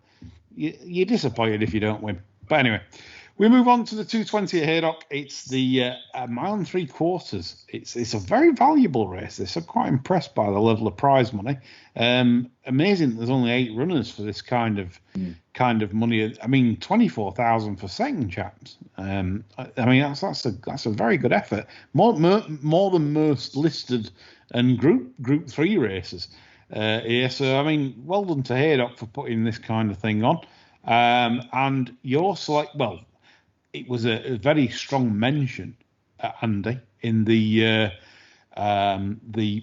you're disappointed if you don't win. But anyway, we move on to the 220 at Haydock. It's the 1 3/4. It's a very valuable race. This, I'm quite impressed by the level of prize money. Amazing that there's only 8 runners for this kind of money. I mean, 24,000 for second, chaps. I mean, that's a very good effort. More than most listed and Group 3 races here. So I mean, well done to Haydock for putting this kind of thing on. And your select, well, it was a very strong mention, Andy, in the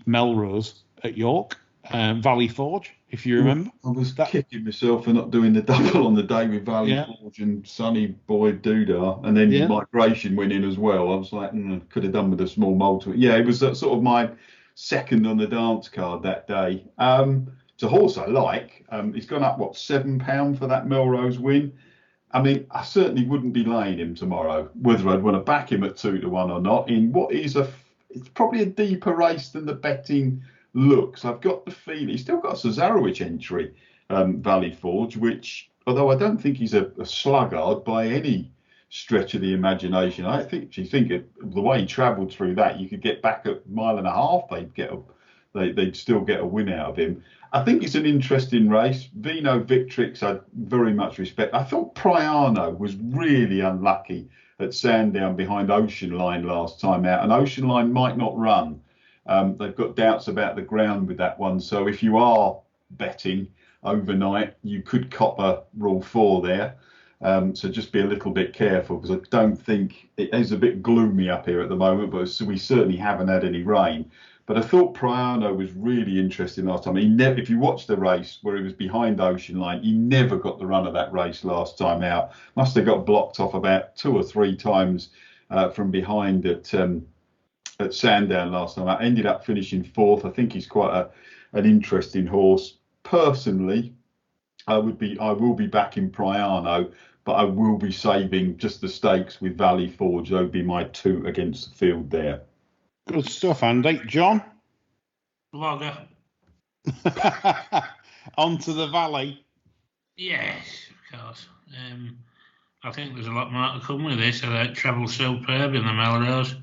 Melrose at York, Valley Forge, if you remember. I was kicking myself for not doing the double on the day with Valley Forge and Sonny Boy Doodah, and then Migration winning as well. I was like, could have done with a small multi. Yeah, it was sort of my second on the dance card that day. It's a horse I like. He's gone up, £7 for that Melrose win. I mean, I certainly wouldn't be laying him tomorrow, whether I'd want to back him at 2-1 or not, in what is it's probably a deeper race than the betting looks. I've got the feeling he's still got a Cesarewicz entry, Valley Forge, which, although I don't think he's a sluggard by any stretch of the imagination, I think the way he travelled through that, you could get back a 1.5 miles, they'd still get a win out of him. I think it's an interesting race. Vino Victrix, I very much respect. I thought Priano was really unlucky at Sandown behind Ocean Line last time out, and Ocean Line might not run. They've got doubts about the ground with that one. So if you are betting overnight, you could cop a Rule 4 there. So just be a little bit careful, because I don't think it is a bit gloomy up here at the moment, but we certainly haven't had any rain. But I thought Priano was really interesting last time. If you watch the race where he was behind Ocean Line, he never got the run of that race last time out. Must have got blocked off about 2 or 3 times from behind at Sandown last time out. Ended up finishing 4th. I think he's quite an interesting horse. personally, I will be backing Priano, but I will be saving just the stakes with Valley Forge. That would be my 2 against the field there. Good stuff, Andy. John? Blogger. On to the Valley. Yes, of course. I think there's a lot more to come with this. Travel Superb in the Melrose.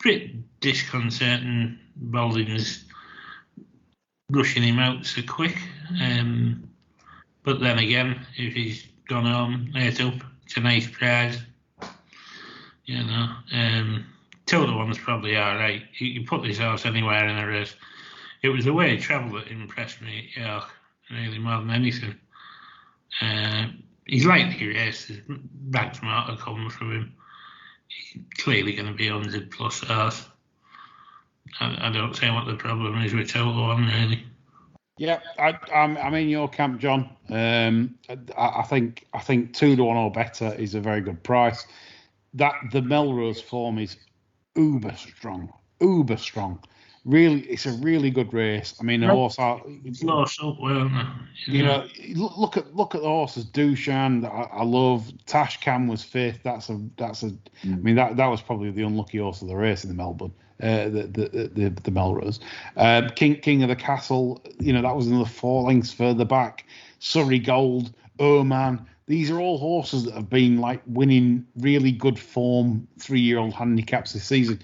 Bit disconcerting Baldwin's rushing him out so quick. But then again, if he's gone home, 8 up, it's a nice prize. 2 to 1's probably all right. You put this horse anywhere in a race. It was the way he travelled that impressed me at York, really, more than anything. He's likely raced. There's bags more to come from him. He's clearly going to be 100 plus horse. I don't see what the problem is with 2 to 1, really. Yeah, I'm in your camp, John. I think 2 to 1 or better is a very good price. The Melrose form is uber strong. Really, it's a really good race. I mean, the horse Close up, weren't they? Look at the horses. Dushan, I love. Tashcam was 5th. I mean, that was probably the unlucky horse of the race in the Melbourne. The Melrose. King of the Castle, that was another 4 lengths further back. Surrey Gold, Oman. These are all horses that have been like winning really good form 3-year-old handicaps this season.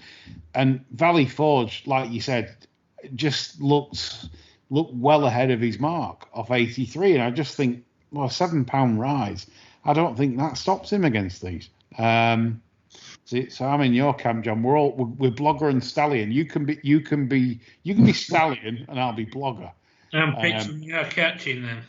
And Valley Forge, like you said, just looked well ahead of his mark off 83. And I just think, well, a £7 rise, I don't think that stops him against these. So I'm in your camp, John. We're Blogger and Stallion. You can be Stallion, and I'll be Blogger. I'm picturing your catching then.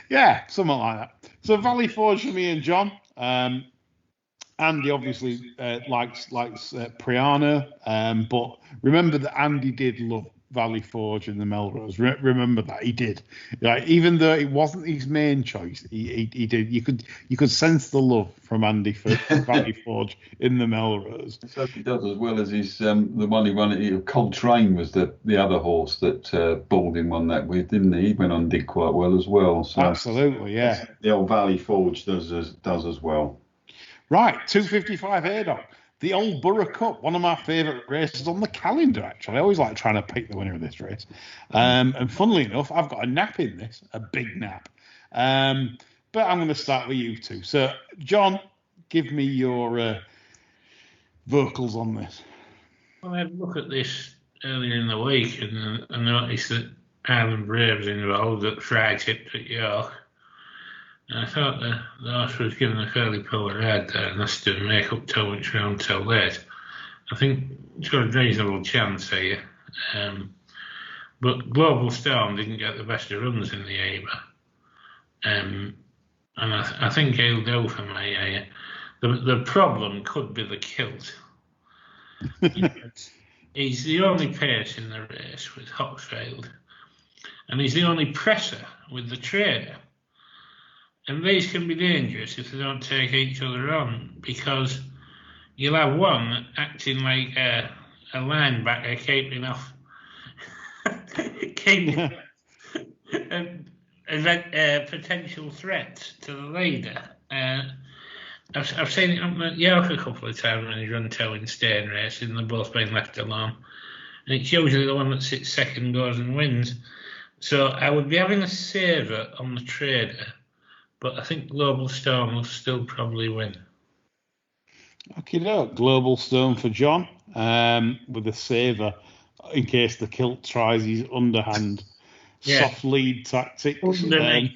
Yeah, something like that. So Valley Forge for me and John. Andy obviously likes Priano, but remember that Andy did love Valley Forge in the Melrose. Remember that he did. Even though it wasn't his main choice, he did. You could sense the love from Andy for Valley Forge in the Melrose. So he does, as well as his the one he won. Coltrane was the other horse that Baldwin won that with, didn't he? He went on and did quite well as well. So absolutely, yeah. The old Valley Forge does as well. Right, 255 Haydock. The old Borough Cup, one of my favourite races on the calendar, actually. I always like trying to pick the winner of this race. And funnily enough, I've got a nap in this, a big nap. But I'm going to start with you two. So, John, give me your vocals on this. Well, I had a look at this earlier in the week and I noticed that Ireland Brave's involved at Fry tipped at York. And I thought the horse was given a fairly poor ride there, and that's to make up too much ground till late. I think it's got a reasonable chance here. But Global Storm didn't get the best of runs in the ABA. And I think he'll go for my the problem could be the kilt. He's the only pace in the race with Hoxfield, and he's the only presser with the trader. And these can be dangerous if they don't take each other on, because you'll have one acting like a linebacker keeping off a potential threat to the leader. I've seen it up at York a couple of times when he's run toe in staying race and they've both been left alone. And it's usually the one that sits second goes and wins. So I would be having a saver on the trader, but I think Global Storm will still probably win. Okay, Global Storm for John, with a saver in case the kilt tries his underhand soft lead tactics. In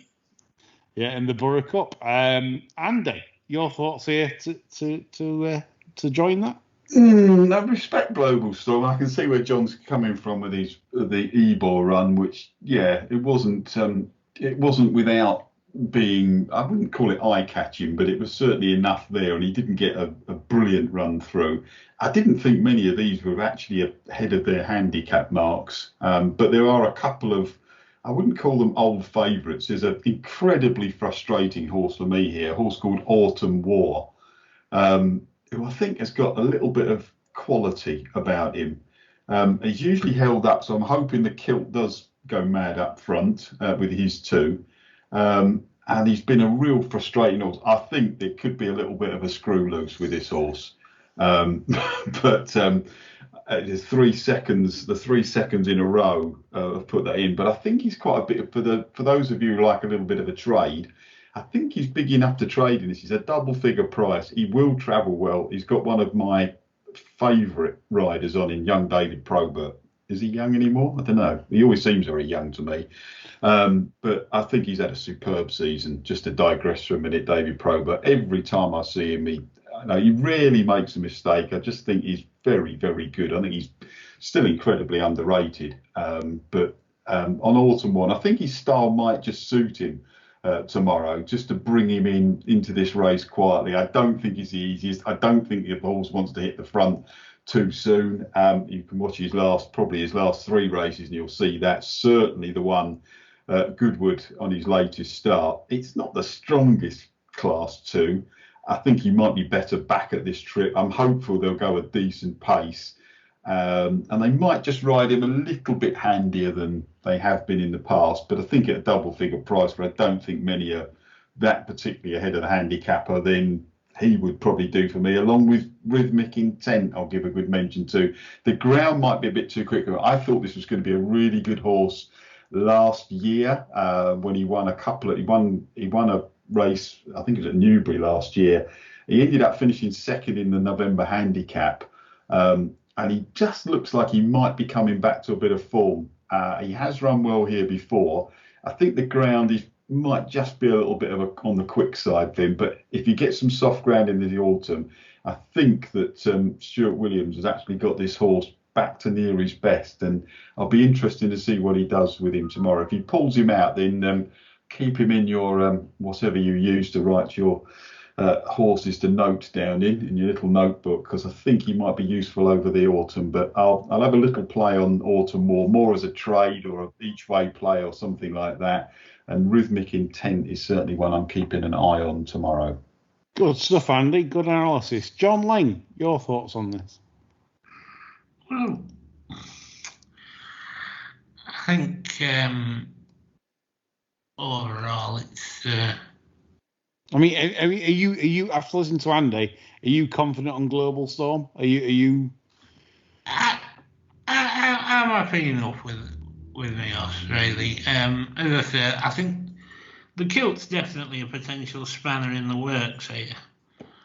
the Borough Cup. Andy, your thoughts here to join that? I respect Global Storm. I can see where John's coming from with the Ebor run, which it wasn't without being, I wouldn't call it eye-catching, but it was certainly enough there, and he didn't get a brilliant run through. I didn't think many of these were actually ahead of their handicap marks, but there are a couple of, I wouldn't call them old favourites. There's an incredibly frustrating horse for me here, a horse called Autumn War, who I think has got a little bit of quality about him. He's usually held up, so I'm hoping the kilt does go mad up front with his two. And he's been a real frustrating horse. I think there could be a little bit of a screw loose with this horse. But the 3 seconds, in a row have put that in. But I think he's quite a bit for those of you who like a little bit of a trade. I think he's big enough to trade in this. He's a double figure price. He will travel well. He's got one of my favourite riders on in young David Probert. Is he young anymore? I don't know. He always seems very young to me. But I think he's had a superb season. Just to digress for a minute, David Probert. Every time I see him, he rarely makes a mistake. I just think he's very, very good. I think he's still incredibly underrated. But on Autumn One, I think his style might just suit him tomorrow, just to bring him into this race quietly. I don't think he's the easiest. I don't think the horse wants to hit the front too soon. You can watch his last 3 races and you'll see that's certainly the one, Goodwood on his latest start. It's not the strongest class 2. I think he might be better back at this trip. I'm hopeful they'll go a decent pace, and they might just ride him a little bit handier than they have been in the past. But I think at a double figure price, where I don't think many are that particularly ahead of the handicapper, then he would probably do for me, along with Rhythmic Intent. I'll give a good mention to. The ground might be a bit too quick. I thought this was going to be a really good horse last year when he won he won a race. I think it was at Newbury last year. He ended up finishing second in the November handicap, and he just looks like he might be coming back to a bit of form. He has run well here before. I think the ground might just be a little bit on the quick side thing, but if you get some soft ground in the autumn, I think that Stuart Williams has actually got this horse back to near his best, and I'll be interested to see what he does with him tomorrow. If he pulls him out, then keep him in your whatever you use to write your horses to note down in your little notebook, because I think he might be useful over the autumn. But I'll have a little play on Autumn more as a trade or a each way play or something like that. And Rhythmic Intent is certainly one I'm keeping an eye on tomorrow. Good stuff, Andy. Good analysis. John Leng, your thoughts on this? Well, I think overall it's. I mean, are you after listening to Andy? Are you confident on Global Storm? Are you? I'm happy enough with my horse, really. As I said, I think the kilt's definitely a potential spanner in the works here.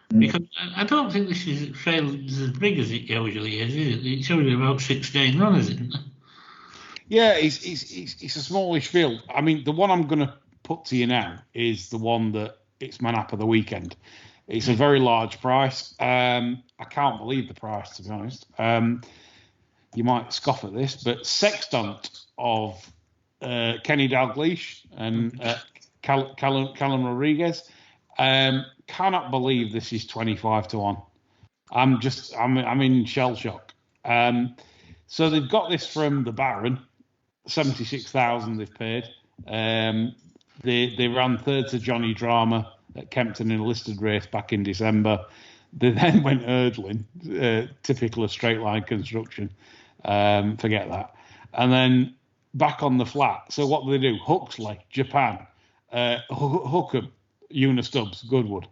Because I don't think this is as big as it usually is it? It's only about 16 runners, isn't it? Yeah, it's a smallish field. I mean, the one I'm going to put to you now is the one that it's man up of the weekend. It's a very large price. I can't believe the price, to be honest. You might scoff at this, but Sextant of Kenny Dalglish and Callum Rodriguez. Cannot believe this is 25-1. I'm in shell shock. So they've got this from the Baron, 76,000 they've paid. They ran third to Johnny Drama at Kempton in a listed race back in December. They then went hurdling, typical of straight line construction. Forget that. And then back on the flat. So what do they do? Huxley, Japan, Hookham, Una Stubbs, Goodwood.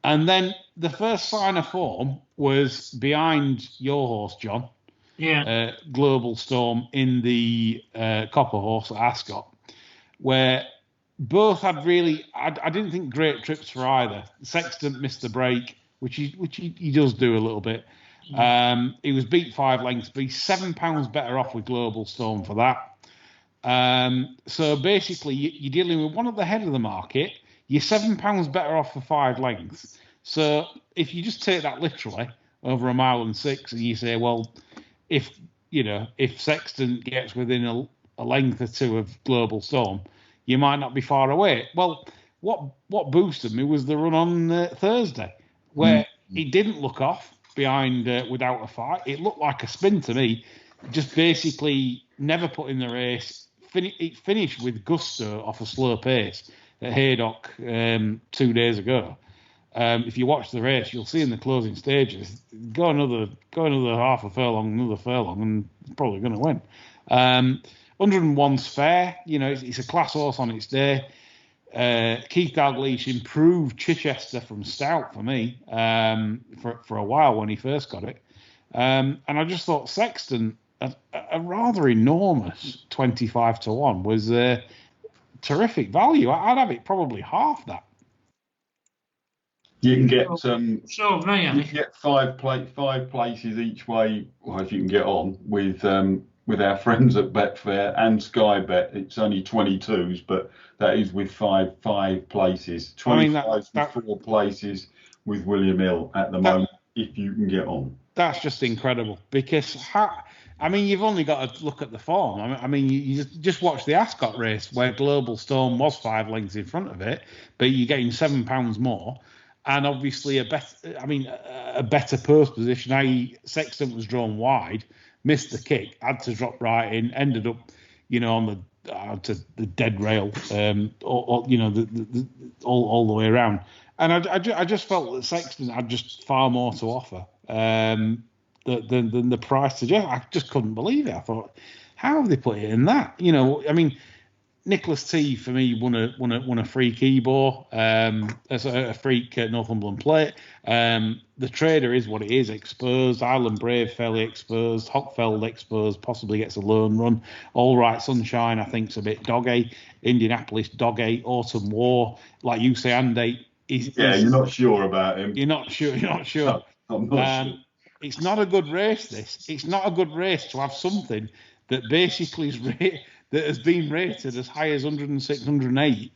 And then the first sign of form was behind your horse, John. Yeah. Global Storm in the Copper Horse at Ascot, where both had really, I didn't think great trips for either. Sextant missed the break, which he does do a little bit. He was beat 5 lengths, but he's £7 better off with Global Storm for that. So basically, you're dealing with one at the head of the market. You're £7 better off for 5 lengths. So if you just take that literally over 1.6 miles, and you say, well, if Sextant gets within a length or two of Global Storm, you might not be far away. Well, what boosted me was the run on Thursday, where he didn't look off behind without a fight. It looked like a spin to me. Just basically never put in the race. It finished with gusto off a slow pace at Haydock 2 days ago. if you watch the race, you'll see in the closing stages, go another half a furlong, another furlong, and it's probably going to win. 101's fair. It's a class horse on its day. Keith Dalgleish improved Chichester from Stout for me for a while when he first got it. And I just thought Sexton, a rather enormous 25-1 was terrific value. I'd have it probably half that. You can get me, you can get five places each way, or if you can get on with our friends at Betfair and Sky Bet. It's only 22s, but that is with five places. 25s with 4 places with William Hill at the moment, if you can get on. That's just incredible because you've only got to look at the form. You just watch the Ascot race where Global Storm was 5 lengths in front of it, but you're getting £7 more. And obviously a better purse position, i.e. Sexton was drawn wide, missed the kick, had to drop right in, ended up, on the dead rail, all the way around. And I just felt that Sexton had just far more to offer than the price suggests. I just couldn't believe it. I thought, how have they put it in that? Nicholas T for me won a freak Ebor, a freak Northumberland Plate. The Trader is what it is, exposed. Island Brave fairly exposed. Hockfeld exposed, possibly gets a lone run. All Right Sunshine I think's a bit doggy. Indianapolis doggy. Autumn War, like you say, Andy. You're not sure about him. You're not sure. No, I'm not sure. It's not a good race. It's not a good race to have something that basically is that has been rated as high as 106, 108,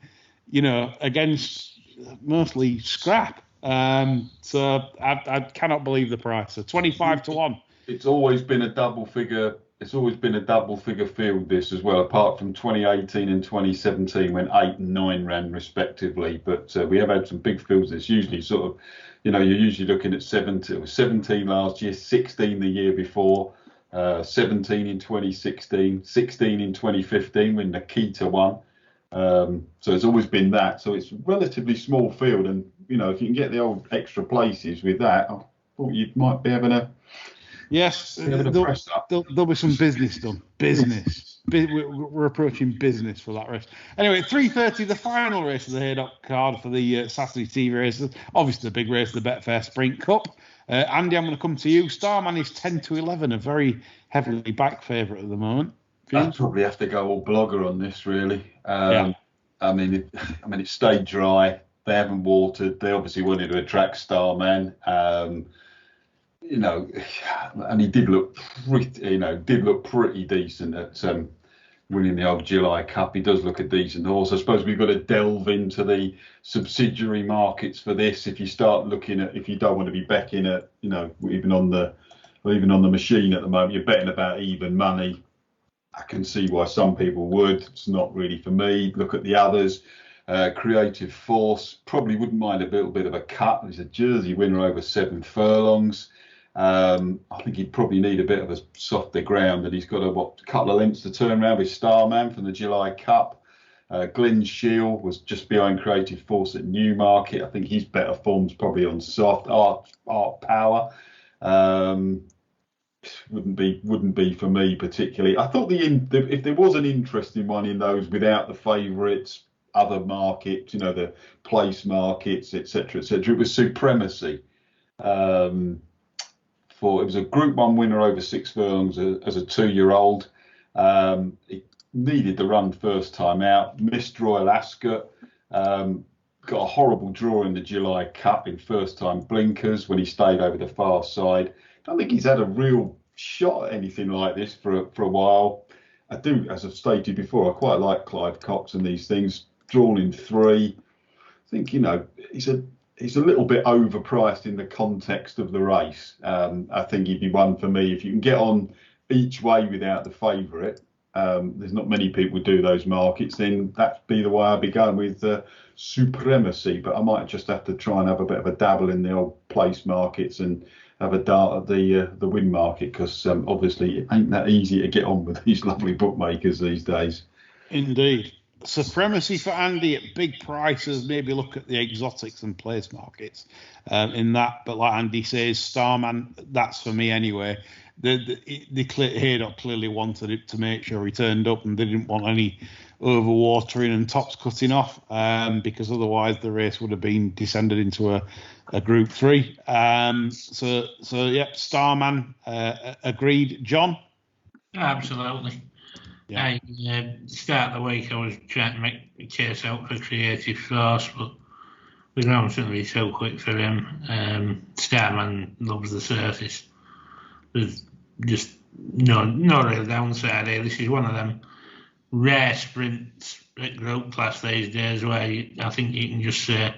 against mostly scrap. So I cannot believe the price. So 25-1. It's always been a double figure. It's always been a double figure field, this as well, apart from 2018 and 2017 when 8 and 9 ran respectively. But we have had some big fields. It's usually sort of, you're usually looking at 17 last year, 16 the year before. 17 in 2016, 16 in 2015 when Nikita won. So it's always been that. So it's a relatively small field, and if you can get the old extra places with that, I thought you might be having a there'll be some business done. Business. We're approaching business for that race. Anyway, 3:30, the final race of the Haydock card for the Saturday TV races. Obviously, the big race, the Betfair Sprint Cup. Andy, I'm going to come to you. Starman is 10-11, a very heavily backed favourite at the moment. I'd probably have to go all blogger on this, really. It stayed dry. They haven't watered. They obviously wanted to attract Starman. And he did look pretty decent at winning the old July Cup. He does look a decent horse. I suppose we've got to delve into the subsidiary markets for this. If you start looking at, if you don't want to be betting at, even on the machine at the moment, you're betting about even money. I can see why some people would. It's not really for me. Look at the others. Creative Force, probably wouldn't mind a little bit of a cut. He's a Jersey winner over 7 furlongs. I think he'd probably need a bit of a softer ground, and he's got a couple of lengths to turn around with Starman from the July Cup. Glenn Shield was just behind Creative Force at Newmarket. I think his better form's probably on soft. Art Power wouldn't be for me particularly. I thought if there was an interesting one in those without the favourites, other markets, the place markets, etc., it was Supremacy. It was a Group 1 winner over 6 furlongs as a 2-year-old. It needed the run first time out. Missed Royal Ascot. Got a horrible draw in the July Cup in first time blinkers when he stayed over the far side. I don't think he's had a real shot at anything like this for a while. I do, as I've stated before, I quite like Clive Cox and these things. Drawn in 3. I think, he's a little bit overpriced in the context of the race. I think he'd be one for me. If you can get on each way without the favourite, there's not many people do those markets, then that'd be the way I'd be going with Supremacy. But I might just have to try and have a bit of a dabble in the old place markets and have a dart at the win market, because obviously it ain't that easy to get on with these lovely bookmakers these days. Indeed. supremacy for Andy at big prices. Maybe look at the exotics and place markets in that. But like Andy says, Starman, that's for me anyway. Haydock clearly wanted it to make sure he turned up, and they didn't want any overwatering and tops cutting off, because otherwise the race would have been descended into a Group 3. So yeah, Starman, agreed. John? Absolutely. Yeah. Start the week I was trying to make the case out for Creative Force, but the ground's going to be so quick for him. Starman loves the surface. There's just no real downside here. This is one of them rare sprints at group class these days where I think you can just say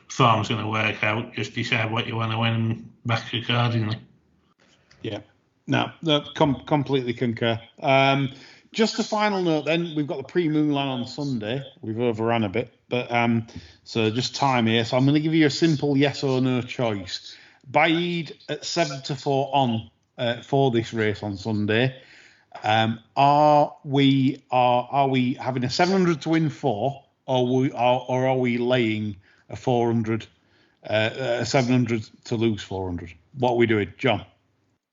form's going to work out, just decide what you want to win and back accordingly. Yeah, no, completely concur. Just a final note then, we've got the pre-Moonland on Sunday. We've overrun a bit, but so just time here. So I'm going to give you a simple yes or no choice. Baid at 7-4 on for this race on Sunday. Are we having a 700 to win 4, or are we laying a 400, 700 to lose 400? What are we doing, John?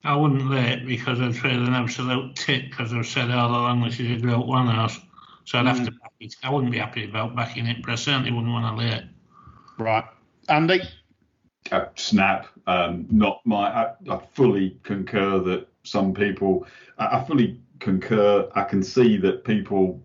I wouldn't lay it because I'd trade an absolute tit, because I've said all along this is a Group 1 horse. So I'd have to back it. I wouldn't be happy about backing it, but I certainly wouldn't want to lay it. Right. Andy? Snap. Not my. I fully concur that some people. I fully concur. I can see that people.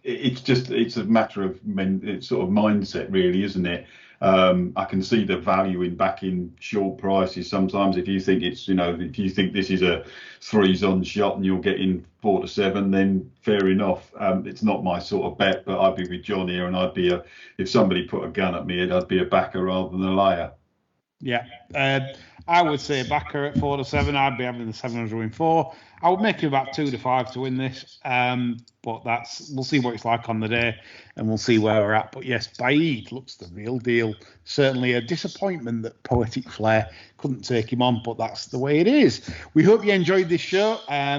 It's a matter of it's sort of mindset, really, isn't it? I can see the value in backing short prices. Sometimes, if you think if you think this is a 3s-on shot and you're getting 4 to 7, then fair enough. It's not my sort of bet, but I'd be with John here, and I'd be if somebody put a gun at me, I'd be a backer rather than a layer. Yeah, I would say backer at 4 to 7. I'd be having the 700 win 4. I would make it about 2 to 5 to win this, but we'll see what it's like on the day, and we'll see where we're at. But yes, Baid looks the real deal. Certainly a disappointment that Poetic Flair couldn't take him on, but that's the way it is. We hope you enjoyed this show.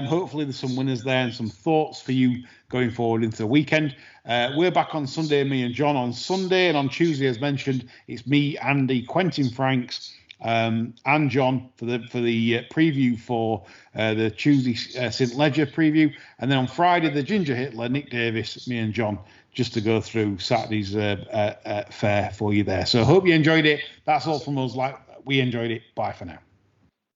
Hopefully there's some winners there and some thoughts for you going forward into the weekend. We're back on Sunday, me and John on Sunday, and on Tuesday, as mentioned, it's me, Andy, Quentin Franks, and John for the preview for the Tuesday St Ledger preview, and then on Friday the Ginger Hitler, Nick Davis, me and John, just to go through Saturday's fair for you there. So I hope you enjoyed it. That's all from us. Like we enjoyed it. Bye for now.